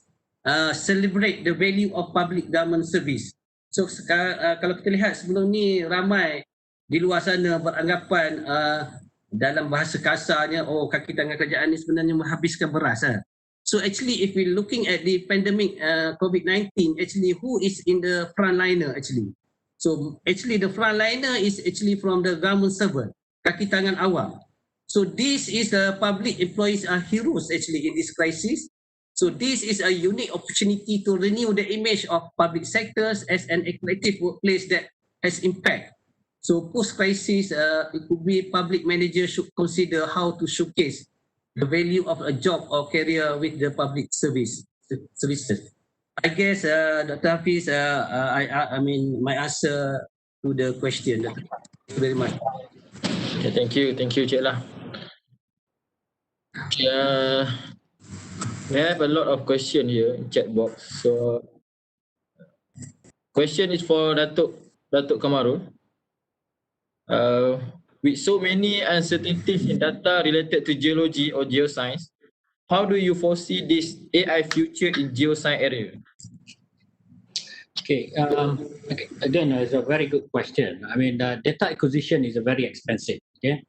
Speaker 4: celebrate the value of public government service. So kalau kita lihat sebelum ni ramai di luar sana beranggapan dalam bahasa kasarnya, kaki tangan kerajaan ni sebenarnya menghabiskan beras. So actually if we looking at the pandemic COVID-19, actually who is in the frontliner actually? So actually the frontliner is actually from the government servant, kaki tangan awam. So this is the public employees are heroes actually in this crisis. So this is a unique opportunity to renew the image of public sectors as an collective workplace that has impact So post-crisis, it could be public manager should consider how to showcase the value of a job or career with the public services. I guess, Dr. Hafiz, I mean, my answer to the question. Thank you very much.
Speaker 2: Okay, thank you, Cik Lah. Okay, we have a lot of question here in chat box. So, question is for Dato Kamarul. With so many uncertainties in data related to geology or geoscience, how do you foresee this AI future in geoscience area?
Speaker 3: Okay, again, it's a very good question. I mean, data acquisition is a very expensive, okay?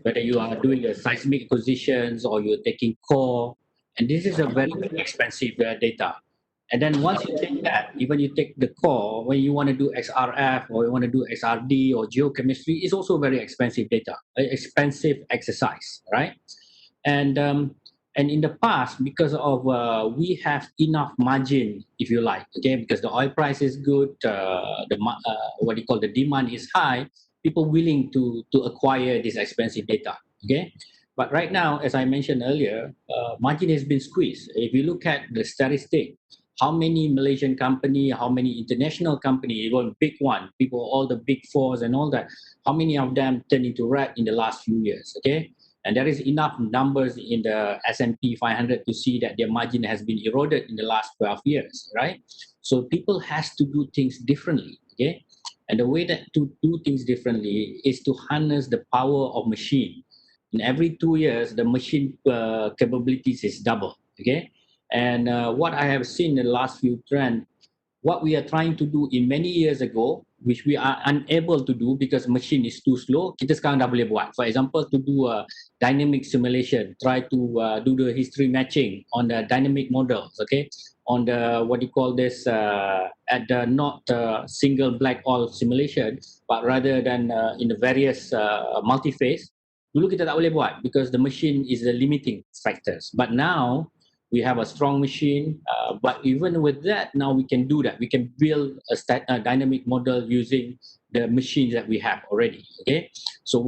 Speaker 3: Whether you are doing a seismic acquisitions or you're taking core, and this is a very expensive data. And then once you take that, even you take the core, when you want to do XRF or you want to do XRD or geochemistry, it's also very expensive data, expensive exercise, right? And in the past, because of we have enough margin, if you like, okay, because the oil price is good, the demand is high, people willing to acquire this expensive data, okay. But right now, as I mentioned earlier, margin has been squeezed. If you look at the statistic, how many Malaysian company, how many international company, even big one, people, all the big fours and all that, how many of them turned into red in the last few years, okay? And there is enough numbers in the S&P 500 to see that their margin has been eroded in the last 12 years, right? So people has to do things differently, okay? And the way that to do things differently is to harness the power of machine. In every 2 years, the machine capabilities is double, okay? And what I have seen in the last few trends, what we are trying to do in many years ago, which we are unable to do because machine is too slow, kita sekarang dah boleh buat. For example, to do a dynamic simulation, try to do the history matching on the dynamic models, okay? On the, what do you call this, at the not single black oil simulation, but rather than in the various multi-phase, dulu kita tak boleh buat because the machine is the limiting factors. But now, we have a strong machine, but even with that, now we can do that. We can build a dynamic model using the machines that we have already, okay? So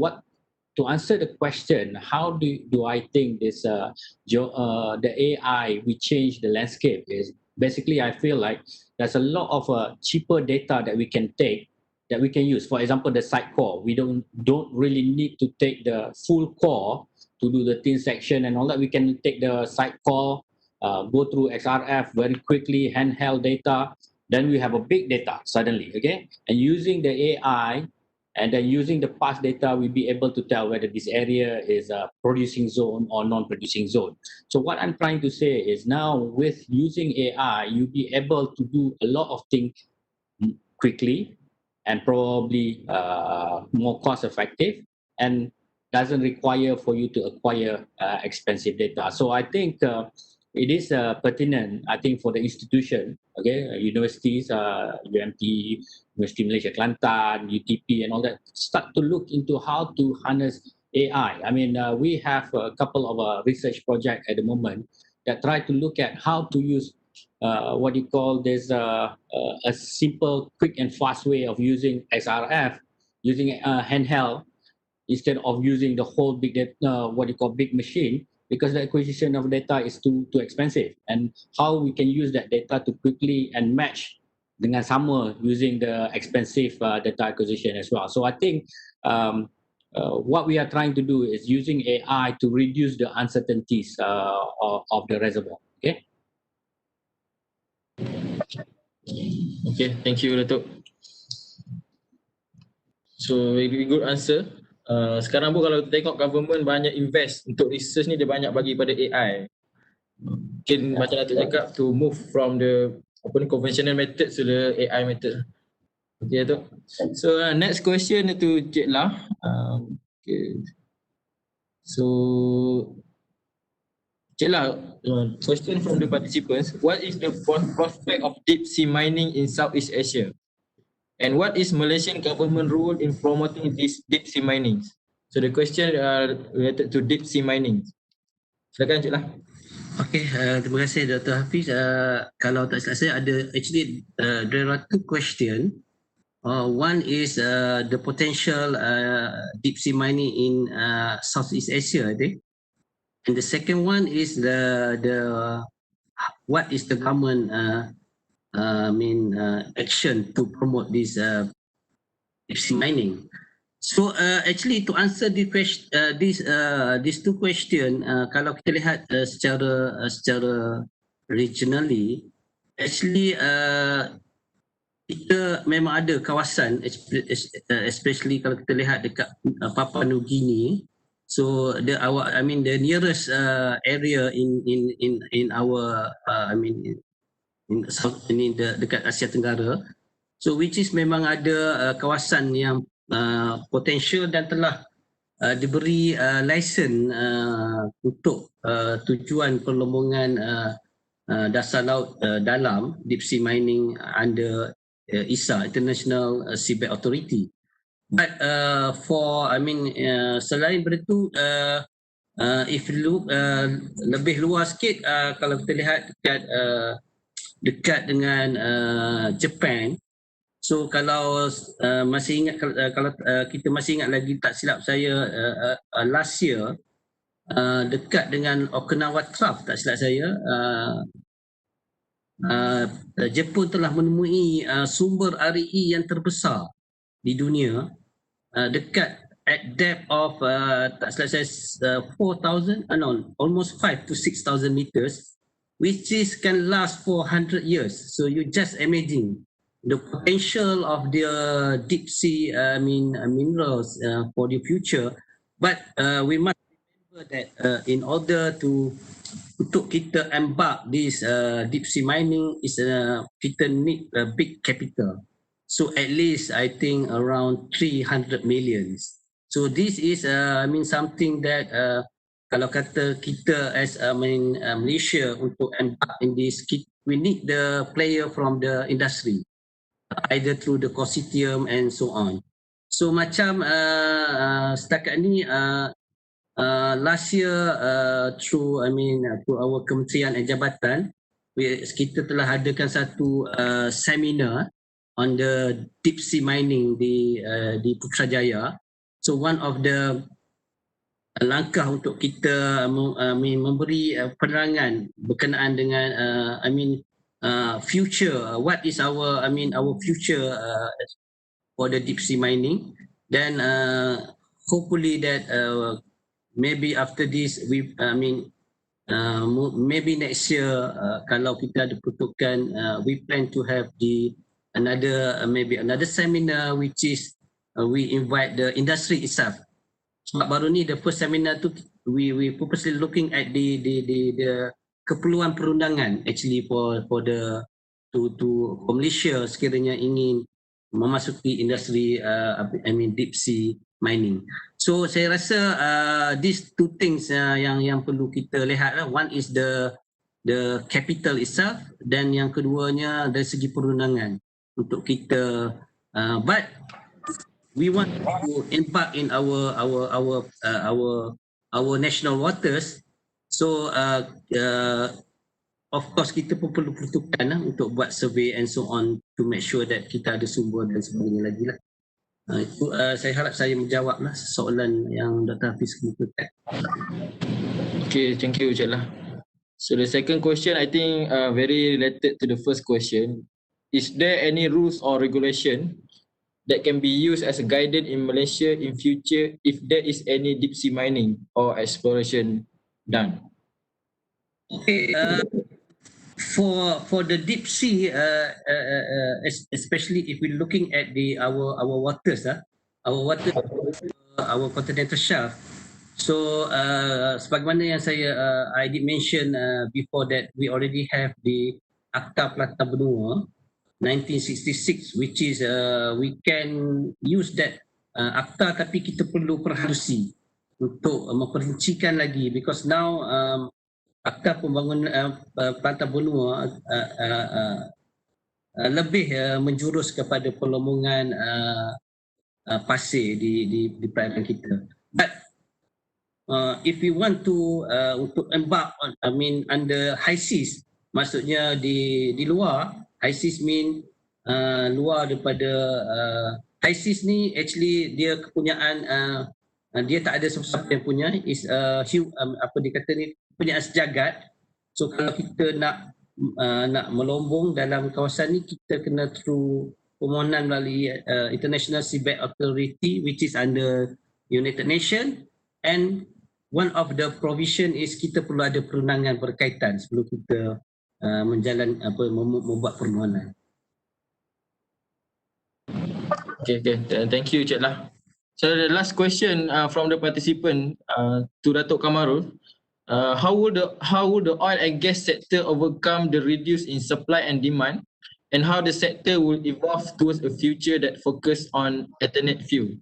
Speaker 3: to answer the question, how do I think this the AI will change the landscape is basically I feel like there's a lot of cheaper data that we can take that we can use. For example, the site core, we don't really need to take the full core to do the thin section and all that. We can take the site core, go through XRF very quickly, handheld data, then we have a big data suddenly, okay? And using the AI and then using the past data, we'll be able to tell whether this area is a producing zone or non-producing zone. So what I'm trying to say is now with using AI, you'll be able to do a lot of things quickly and probably more cost effective and doesn't require for you to acquire expensive data. So I think it is pertinent, I think, for the institution, okay, universities, UMT, University Malaysia Kelantan, UTP and all that, start to look into how to harness AI. I mean, we have a couple of research projects at the moment that try to look at how to use what you call this a simple, quick and fast way of using XRF, using handheld, instead of using the whole big data, what you call big machine, because the acquisition of data is too expensive. And how we can use that data to quickly and match dengan sama using the expensive data acquisition as well. So I think what we are trying to do is using AI to reduce the uncertainties of the reservoir. Okay.
Speaker 2: Okay, thank you, Dato. So, very good answer. Sekarang pun kalau kita tengok government banyak invest untuk research ni, dia banyak bagi pada AI. Mungkin macam Dato cakap, to move from the conventional method to the AI method. Okay, Dato. So, next question to Cik Lah. Okay. So, Cik Lah, question from the participants. What is the prospect of deep sea mining in Southeast Asia? And what is Malaysian government role in promoting this deep sea mining? So the question related to deep sea mining. Silakan Cik Lah.
Speaker 4: Okay, terima kasih Dr. Hafidz. Kalau tak silap saya ada actually there are two questions. One is the potential deep sea mining in Southeast Asia, I think. And the second one is the what is the government action to promote this deep sea mining. So actually to answer the question, these two question, kalau kita lihat secara regionally, actually kita memang ada kawasan, especially kalau kita lihat dekat Papua New Guinea. So the nearest area in our dekat Asia Tenggara. So which is memang ada kawasan yang potential dan telah diberi lesen untuk tujuan perlombongan dasar laut dalam deep sea mining under ISA, International Seabed Authority. But selain itu, if you look lebih luas sikit, kalau kita lihat dekat dengan Japan. So kalau masih ingat, kalau kita masih ingat lagi, tak silap saya, last year dekat dengan Okinawa Trough, tak silap saya, Jepun telah menemui sumber RE yang terbesar di dunia dekat at depth of tak silap saya 4,000, almost 5 to 6,000 meters, which is can last for 100 years. So you just imagine the potential of the deep sea minerals for the future. But we must remember that in order to untuk kita embark this deep sea mining is kita need a big capital. So at least I think around 300 million. So this is something that kalau kata kita as Malaysia untuk embark in this, we need the player from the industry, either through the consortium and so on. So macam setakat ni last year through our kementerian dan jabatan, kita telah adakan satu seminar on the deep sea mining di Putrajaya. So one of the langkah untuk kita memberi penerangan berkenaan dengan future, what is our future for the deep sea mining. Then hopefully that maybe after this maybe next year kalau kita ada peruntukan, we plan to have another seminar, which is we invite the industry itself. Sebab baru ni the first seminar tu we purposely looking at the keperluan perundangan actually for Malaysia sekiranya ingin memasuki industri deep sea mining. So saya rasa these two things yang perlu kita lihat. One is the capital itself, dan yang keduanya dari segi perundangan untuk kita. But we want to embark in our national waters. So of course kita pun perlu peruntukan untuk buat survey and so on to make sure that kita ada sumber dan sebagainya lagi lah. Itu saya harap saya menjawablah soalan yang Dr. Hafidz kemukakan.
Speaker 2: Okay, thank you Encik Lah. So the second question, I think very related to the first question. Is there any rules or regulation that can be used as a guidance in Malaysia in future if there is any deep sea mining or exploration done?
Speaker 4: Okay, for the deep sea, especially if we're looking at our waters, our continental shelf. So sebagaimana yang I did mention before that we already have the Akta Pelantang Benua 1966, which is we can use that akta, tapi kita perlu perhalusi untuk memperincikan lagi, because now Akta Pembangunan Pelantang Benua lebih menjurus kepada perlombongan pasir di perairan kita. But if we want to untuk embark on, under high seas, maksudnya di luar, high seas mean luar daripada ISIS ni actually dia kepunyaan dia tak ada siapa yang punya is apa dia kata ni kepunyaan sejagat. So kalau kita nak melombong dalam kawasan ni, kita kena through permohonan melalui International Seabed Authority which is under United Nations, and one of the provision is kita perlu ada perundangan berkaitan sebelum kita membuat permohonan.
Speaker 2: Okay. Thank you, Cik Lah. So the last question from the participant to Dato' Kamarul. How would the oil and gas sector overcome the reduce in supply and demand, and how the sector will evolve towards a future that focus on alternate fuel?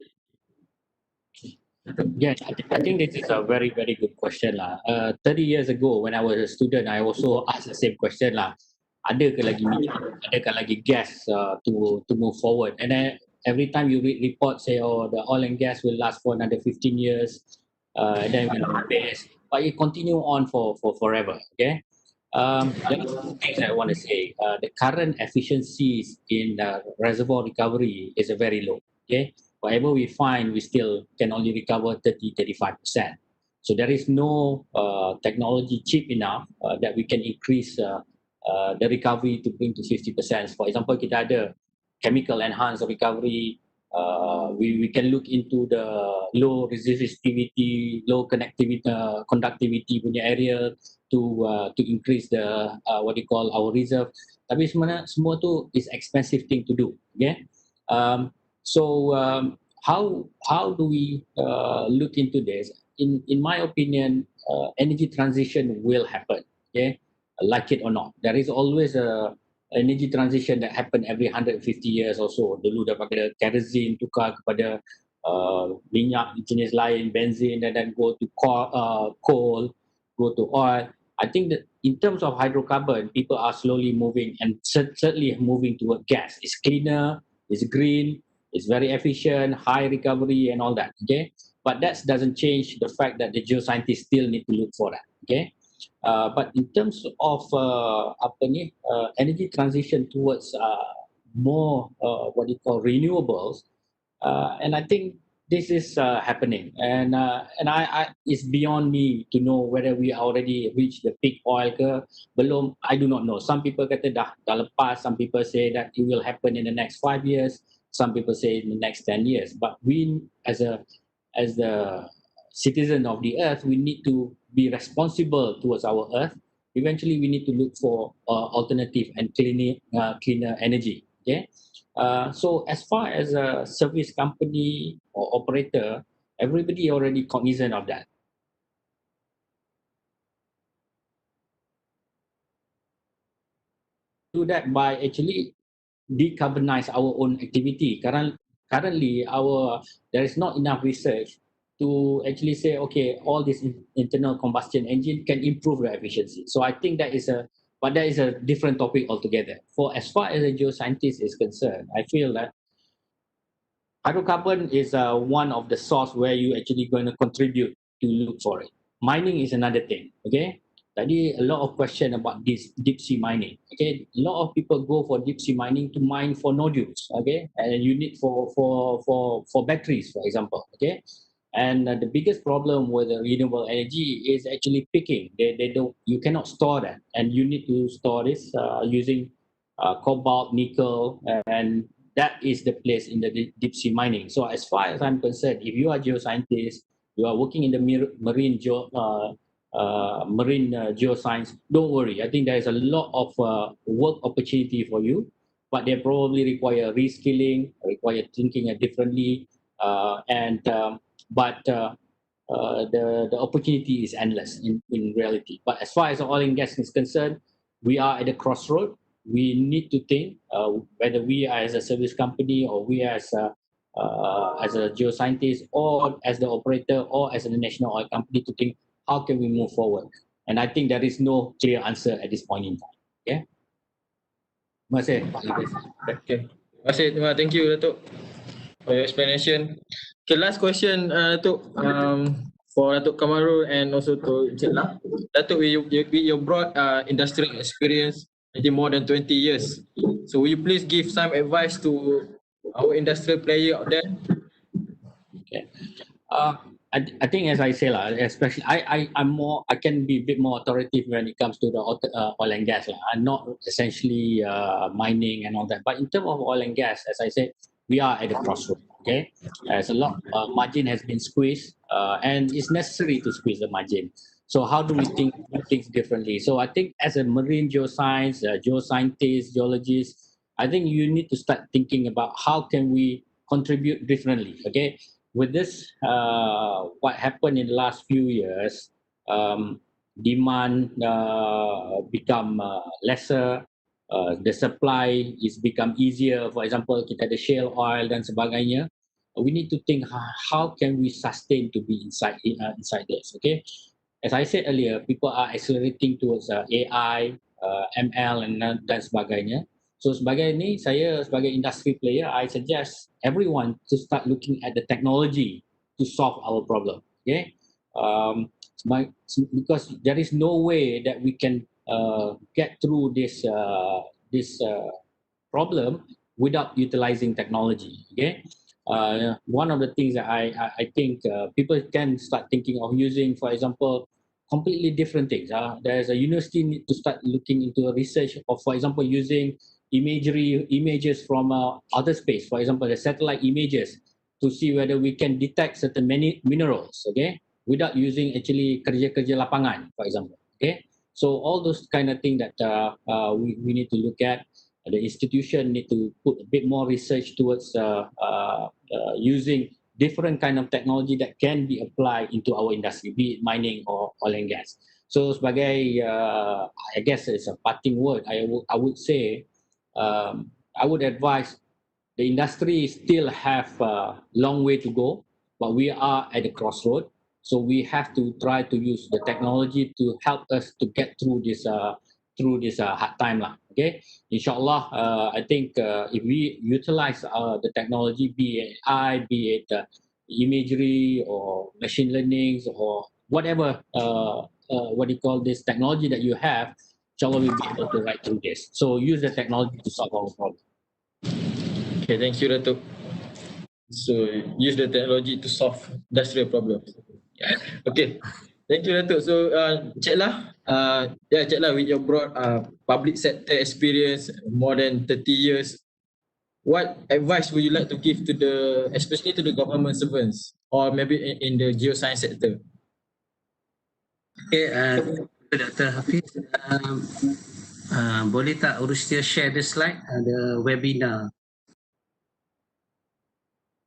Speaker 3: Yes, I think this is a very, very good question lah. 30 years ago when I was a student, I also asked the same question lah. Adakah lagi minyak, adakah lagi gas to move forward? And then every time you read reports say, oh, the oil and gas will last for another 15 years, and then we'll replace. But it continue on for forever. Okay. There are two things I want to say. The current efficiencies in reservoir recovery is very low. Okay. Whatever we find, we still can only recover 30-35%. So there is no technology cheap enough that we can increase the recovery to bring to 50%. For example, kita ada chemical enhanced recovery. We can look into the low resistivity, low conductivity punya area to increase the what you call our reserve. Tapi sebenarnya semua tu is expensive thing to do. Okay. How do we look into this? In my opinion, energy transition will happen. Okay, like it or not, there is always a energy transition that happen every 150 years or so. Dulu daripada kerosene tukar kepada minyak jenis lain, benzene, and then go to coal, go to oil. I think that in terms of hydrocarbon, people are slowly moving and certainly moving toward gas. It's cleaner, it's green, it's very efficient, high recovery and all that. Okay, but that doesn't change the fact that the geoscientists still need to look for that. Okay. But in terms of energy transition towards more what you call renewables, and I think this is happening, and it's beyond me to know whether we already reached the peak oil ke belum. I do not know. Some people kata dah lepas. Some people say that it will happen in the next 5 years. Some people say in the next 10 years. But we, as the citizen of the earth, we need to be responsible towards our earth. Eventually, we need to look for alternative and cleaner energy. Okay. So as far as a service company or operator, everybody already cognizant of that. Do that by actually decarbonize our own activity. Currently, there is not enough research to actually say, okay, all this internal combustion engine can improve the efficiency. So I think that is a different topic altogether. For as far as a geoscientist is concerned, I feel that hydrocarbon is one of the source where you actually going to contribute to look for it. Mining is another thing. Okay. Tadi a lot of question about this deep sea mining. Okay, a lot of people go for deep sea mining to mine for nodules. Okay, and you need for batteries, for example. Okay, and the biggest problem with the renewable energy is actually picking. You cannot store that, and you need to store this using cobalt, nickel, and that is the place in the deep sea mining. So as far as I'm concerned, if you are geoscientist, you are working in the marine geoscience, don't worry. I think there is a lot of work opportunity for you, but they probably require reskilling, require thinking differently, but the opportunity is endless in reality. But as far as oil and gas is concerned, we are at the crossroad. We need to think whether we are as a service company or we as a geoscientist or as the operator or as a national oil company to think how can we move forward. And I think there is no clear answer at this point in time. Okay. Terima kasih.
Speaker 2: Okay. Terima kasih. Thank you, Dato', for your explanation. Okay, last question, Dato', for Dato' Kamarul and also to Encik Lah. Dato', with your broad industrial experience, I think more than 20 years. So will you please give some advice to our industrial player out there?
Speaker 3: Okay. I think as I say lah, especially I can be a bit more authoritative when it comes to the oil and gas lah. I'm not essentially mining and all that, but in terms of oil and gas, as I said, we are at a crossroad. Okay, as a lot margin has been squeezed, and it's necessary to squeeze the margin. So how do we do things differently? So I think as a marine geoscience, geoscientist, geologist, I think you need to start thinking about how can we contribute differently. Okay, with this, what happened in the last few years, demand become lesser, the supply is become easier. For example, kita ada shale oil dan sebagainya. We need to think how can we sustain to be inside this. Okay, as I said earlier, people are accelerating towards AI, ML dan sebagainya. So sebagai ni, saya sebagai industry player, I suggest everyone to start looking at the technology to solve our problem. Okay, because there is no way that we can get through this problem without utilizing technology. Okay, one of the things that I think people can start thinking of using, for example, completely different things. There's a university need to start looking into a research of, for example, using images from outer space, for example, the satellite images, to see whether we can detect certain minerals, okay, without using actually kerja-kerja lapangan, for example. Okay, so all those kind of things that we need to look at. The institution need to put a bit more research towards using different kind of technology that can be applied into our industry, be it mining or oil and gas. So sebagai, I guess it's a parting word, I would say, I would advise the industry still have a long way to go, but we are at the crossroad. So we have to try to use the technology to help us to get through this hard time lah. Okay, inshallah, I think if we utilize the technology, be it AI, be it imagery or machine learning or whatever, what do you call this technology that you have, inshallah we'll be able to ride through this. So use the technology to solve our problem.
Speaker 2: Okay, thank you, Dato. So use the technology to solve industrial problems. Okay, thank you, Dato. So Cik Lah, Cik Lah, with your broad public sector experience, more than 30 years, what advice would you like to give to especially to the government servants, or maybe in the geoscience sector?
Speaker 4: Okay, Dr. Hafidz, boleh tak urus share the slide, the webinar?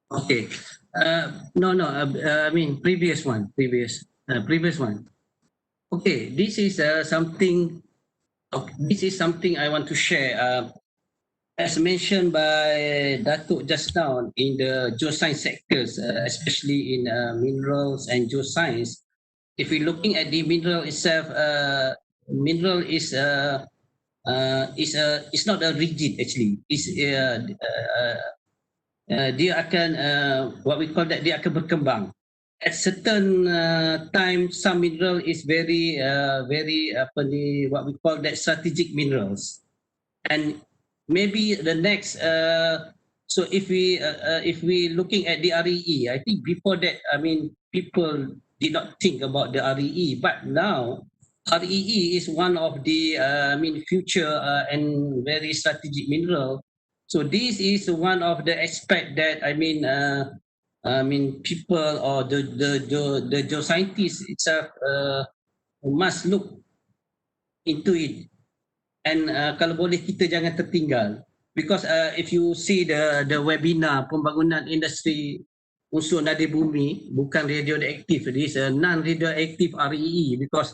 Speaker 4: Okay. No. I mean previous one. Okay. This is something. This is something I want to share. As mentioned by Dato just now, in the geoscience sectors, especially in minerals and geoscience, if we're looking at the mineral itself, mineral is not a rigid actually. Dia akan what we call that, dia akan berkembang. At certain time, some mineral is very what we call that strategic minerals, and maybe the next. So if we looking at the REE, I think before that, I mean, people did not think about the REE, but now REE is one of the future and very strategic mineral. So this is one of the aspect that people or the geoscientists itself must look into it. And kalau boleh kita jangan tertinggal, because if you see the webinar pembangunan industri unsur nadi bumi bukan radioaktif, this is a non-radioactive REE, because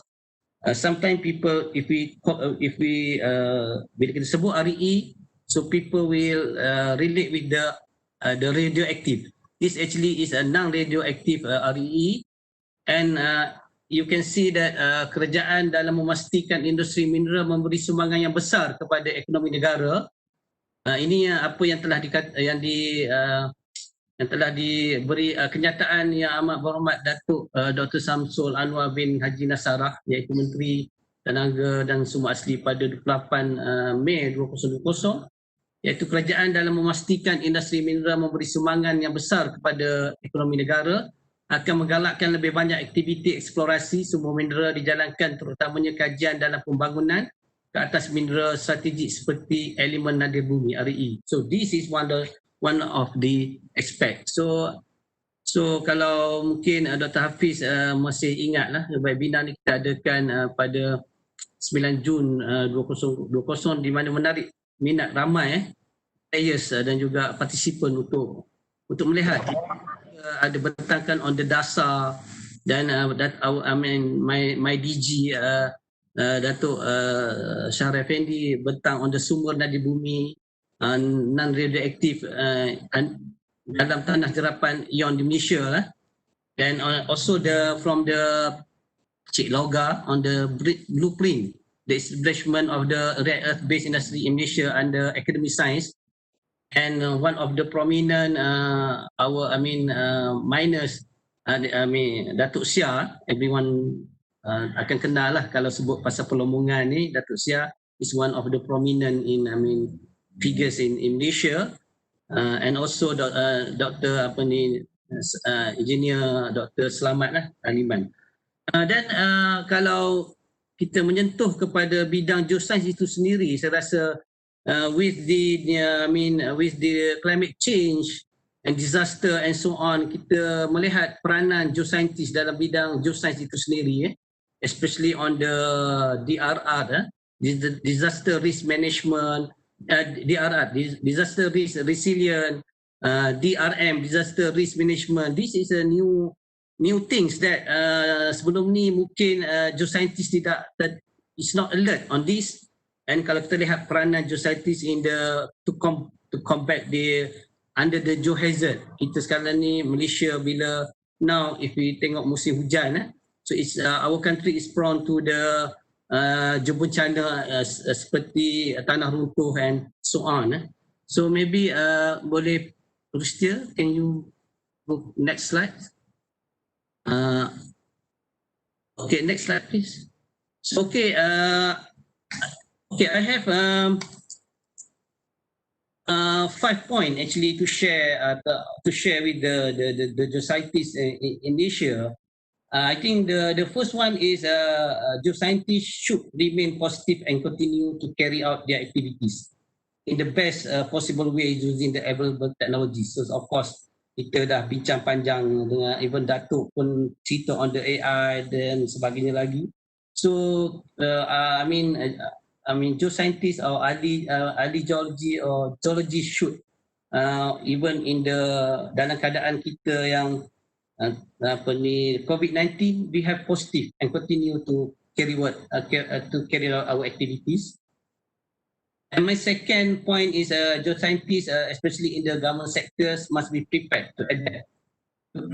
Speaker 4: sometimes people if we bila kita sebut REE, so people will relate with the radioactive. This actually is a non-radioactive REE, and you can see that kerajaan dalam memastikan industri mineral memberi sumbangan yang besar kepada ekonomi negara. Ini apa yang telah diberi kenyataan yang amat berhormat Datuk Dr. Samsul Anwar bin Haji Nasarah, iaitu Menteri Tenaga dan Sumber Asli pada 28 Mei 2020, iaitu kerajaan dalam memastikan industri mineral memberi sumbangan yang besar kepada ekonomi negara akan menggalakkan lebih banyak aktiviti eksplorasi sumber mineral dijalankan, terutamanya kajian dalam pembangunan ke atas mineral strategik seperti elemen nadir bumi (RE). So this is one of the aspect. So kalau mungkin Dr. Hafidz masih ingatlah webinar ni kita adakan pada 9 Jun 2020 di mana menarik minat ramai players dan juga partisipan untuk melihat ada bentangkan on the dasar dan my DG Dato Syahrul Effendi bentang on the sumber nadir bumi non radioaktif dalam tanah jerapan ion di Malaysia lah. And also from the Cik Loga on the blueprint, the establishment of the rare earth based industry in Malaysia under academic science. And one of the prominent miners, Datuk Sia, everyone akan kenal lah kalau sebut pasal perlombongan ni. Datuk Sia is one of the prominent figures in Malaysia, and also Dr. Engineer Dr. Sulaiman lah, Aliman. Dan kalau kita menyentuh kepada bidang geoscience itu sendiri, saya rasa with the climate change and disaster and so on, kita melihat peranan geoscientist dalam bidang geoscience itu sendiri, especially on the DRR, disaster risk management, DRR, disaster risk resilient, DRM, disaster risk management. This is a new things that sebelum ni mungkin geoscientist is not alert on this. And kalau kita lihat peranan geoscientist to combat under the geohazard, kita sekarang ni Malaysia bila now if we tengok musim hujan, so it's our country is prone to the bencana seperti tanah runtuh and so on. So maybe boleh Rustia, can you move next slide? Okay, next slide please. So okay, I have 5 points actually to share with the geoscientists in Asia. I think the first one is geoscientists should remain positive and continue to carry out their activities in the best possible way using the available technologies. So of course kita dah bincang panjang dengan even Dato pun cerita on the AI dan sebagainya lagi. So geoscientists or ahli geology or geologists should even in dalam keadaan kita yang COVID-19, we have positive and continue to carry out our activities. And my second point is geoscientists, especially in the government sectors, must be prepared to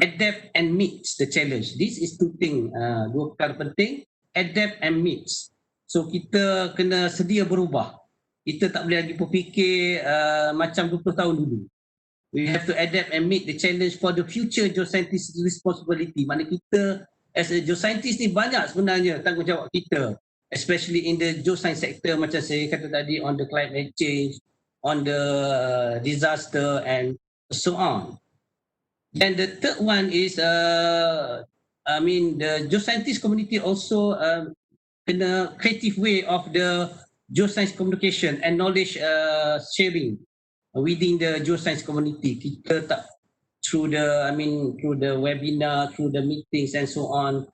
Speaker 4: adapt and meet the challenge. This is two things, dua perkara penting, adapt and meet. So kita kena sedia berubah. Kita tak boleh lagi berfikir macam 20 tahun dulu. We have to adapt and meet the challenge for the future geoscientist responsibility. Mana kita as a geoscientist ni banyak sebenarnya tanggungjawab kita, especially in the geoscience sector macam saya kata tadi, on the climate change, on the disaster and so on. And the third one is the geoscientist community also kena creative way of the geoscience communication and knowledge sharing within the geoscience community. Kita tak through the webinar, through the meetings and so on,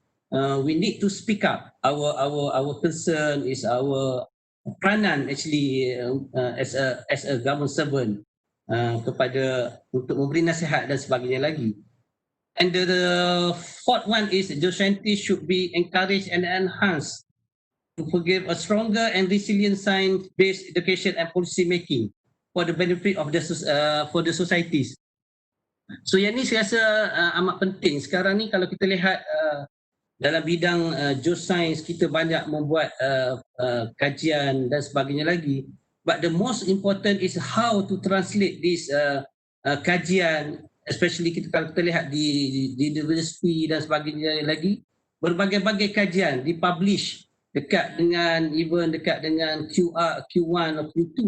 Speaker 4: we need to speak up our concern, is our peranan actually as a government servant kepada untuk memberi nasihat dan sebagainya lagi. And the fourth one is geoscientists should be encouraged and enhanced to give a stronger and resilient science-based education and policy making for the benefit of for the societies. So yang ni saya rasa amat penting. Sekarang ni kalau kita lihat dalam bidang geoscience, kita banyak membuat kajian dan sebagainya lagi. But the most important is how to translate this kajian, especially kalau kita lihat di universiti dan sebagainya lagi, berbagai-bagai kajian dipublish dekat dengan Q1 atau Q2,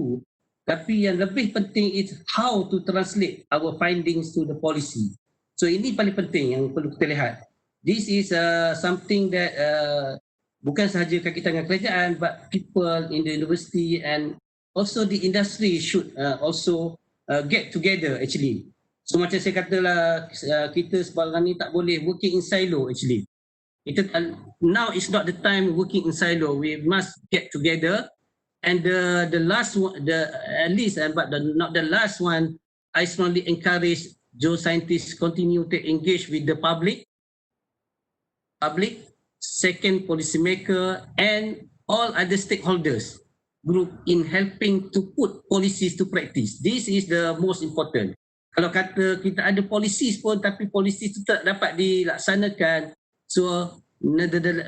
Speaker 4: tapi yang lebih penting is how to translate our findings to the policy. So ini paling penting yang perlu kita lihat. This is something that bukan sahaja kaki tangan kerajaan, but people in the university and also the industry should also get together actually. So macam saya katalah, kita sekarang ni tak boleh working in silo actually. Now is not the time working in silo. We must get together. And the last one, not the last one, I strongly encourage geoscientists continue to engage with the public, second policymaker, and all other stakeholders group in helping to put policies to practice. This is the most important. Kalau kata kita ada policies pun tapi policies itu tak dapat dilaksanakan, so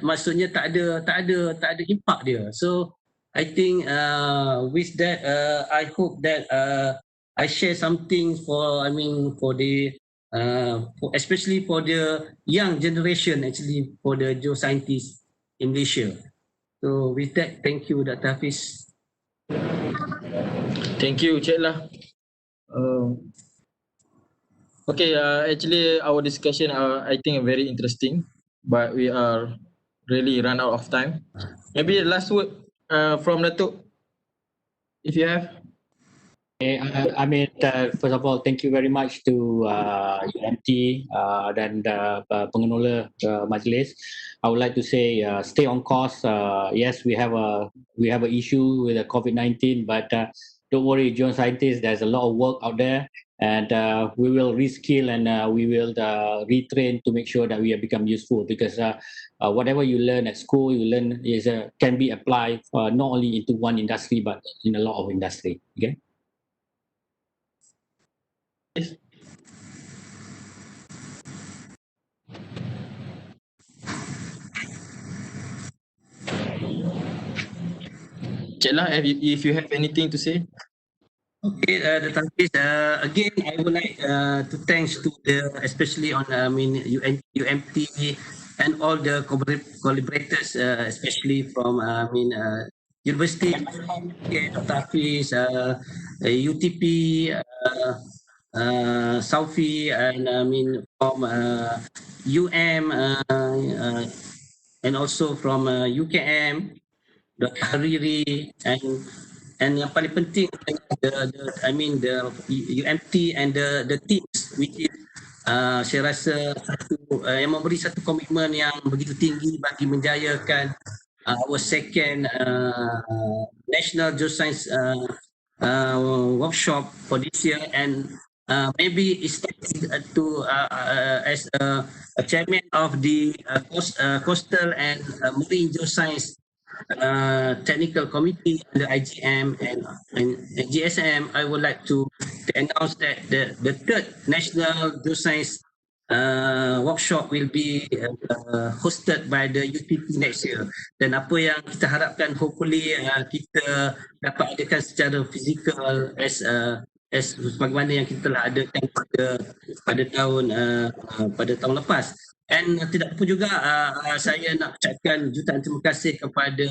Speaker 4: maksudnya tak ada impact dia. So I think with that I hope that I share something for especially for the young generation actually, for the geoscientists in Malaysia. So with that, thank you Dr. Hafidz.
Speaker 2: Thank you Cik Lah. Okay, actually our discussion I think very interesting, but we are really run out of time. Maybe the last word from Dato, if you have.
Speaker 3: Okay, first of all, thank you very much to UMT dan pengelola majlis. I would like to say stay on course. Yes, we have an issue with the COVID-19, but don't worry, geoscientists, there's a lot of work out there, and we will reskill and we will retrain to make sure that we have become useful, because whatever you learn at school, can be applied not only into one industry but in a lot of industry. Okay.
Speaker 2: Cik Lah, if you have anything to say.
Speaker 4: Okay, Dr. Hafidz, again I would like to thanks to especially on UMT and all the collaborators, especially from University, Dr. Hafidz, UTP, Saufi, and from and also from UKM, Dr. Hariri, and yang paling penting the UMT and the teams, which is saya rasa yang memberi satu komitmen yang begitu tinggi bagi menjayakan our second National Geoscience workshop for this year, and maybe starting to as a chairman of the coastal and marine geoscience technical committee under IGM and GSM. I would like to announce that the third National Geoscience workshop will be hosted by the UTP next year. Dan apa yang kita harapkan, hopefully kita dapat adakan secara fizikal as bagaimana yang kita telah adakan pada tahun lepas. And tidak lupa juga saya nak ucapkan jutaan terima kasih kepada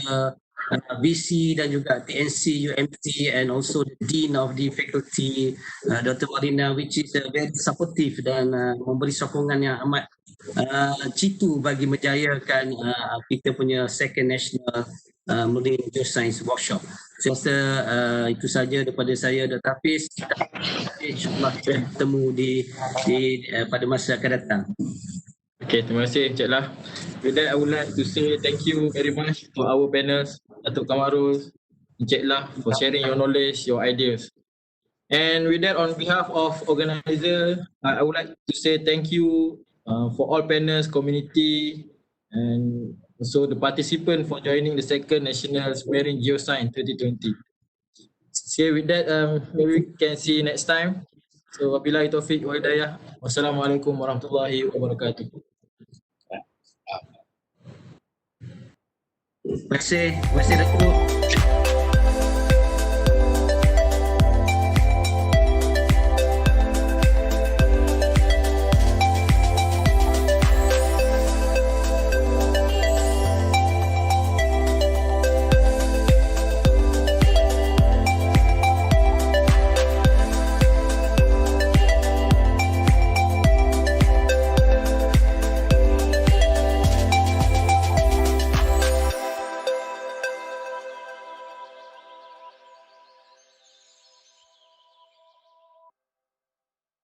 Speaker 4: BC dan juga TNC, UMT, and also the Dean of the Faculty, Dr. Marina, which is very supportive dan memberi sokongan yang amat jitu bagi menjayakan kita punya second National Marine Geoscience Workshop. Saya rasa itu saja daripada saya, Dr. Hafidz. InsyaAllah kita bertemu pada masa akan datang.
Speaker 2: Okay, terima kasih Cik Lah. With that, I would like to say thank you very much to our panels, Dato' Kamarul, Cik Lah, for sharing your knowledge, your ideas. And with that, on behalf of organizer, I would like to say thank you for all panels, community, and also the participant for joining the second National Marine Geoscience 2020. So with that, maybe we can see you next time. So wabillahi taufiq wal hidayah. Wassalamualaikum warahmatullahi wabarakatuh.
Speaker 4: Terima kasih Dato'.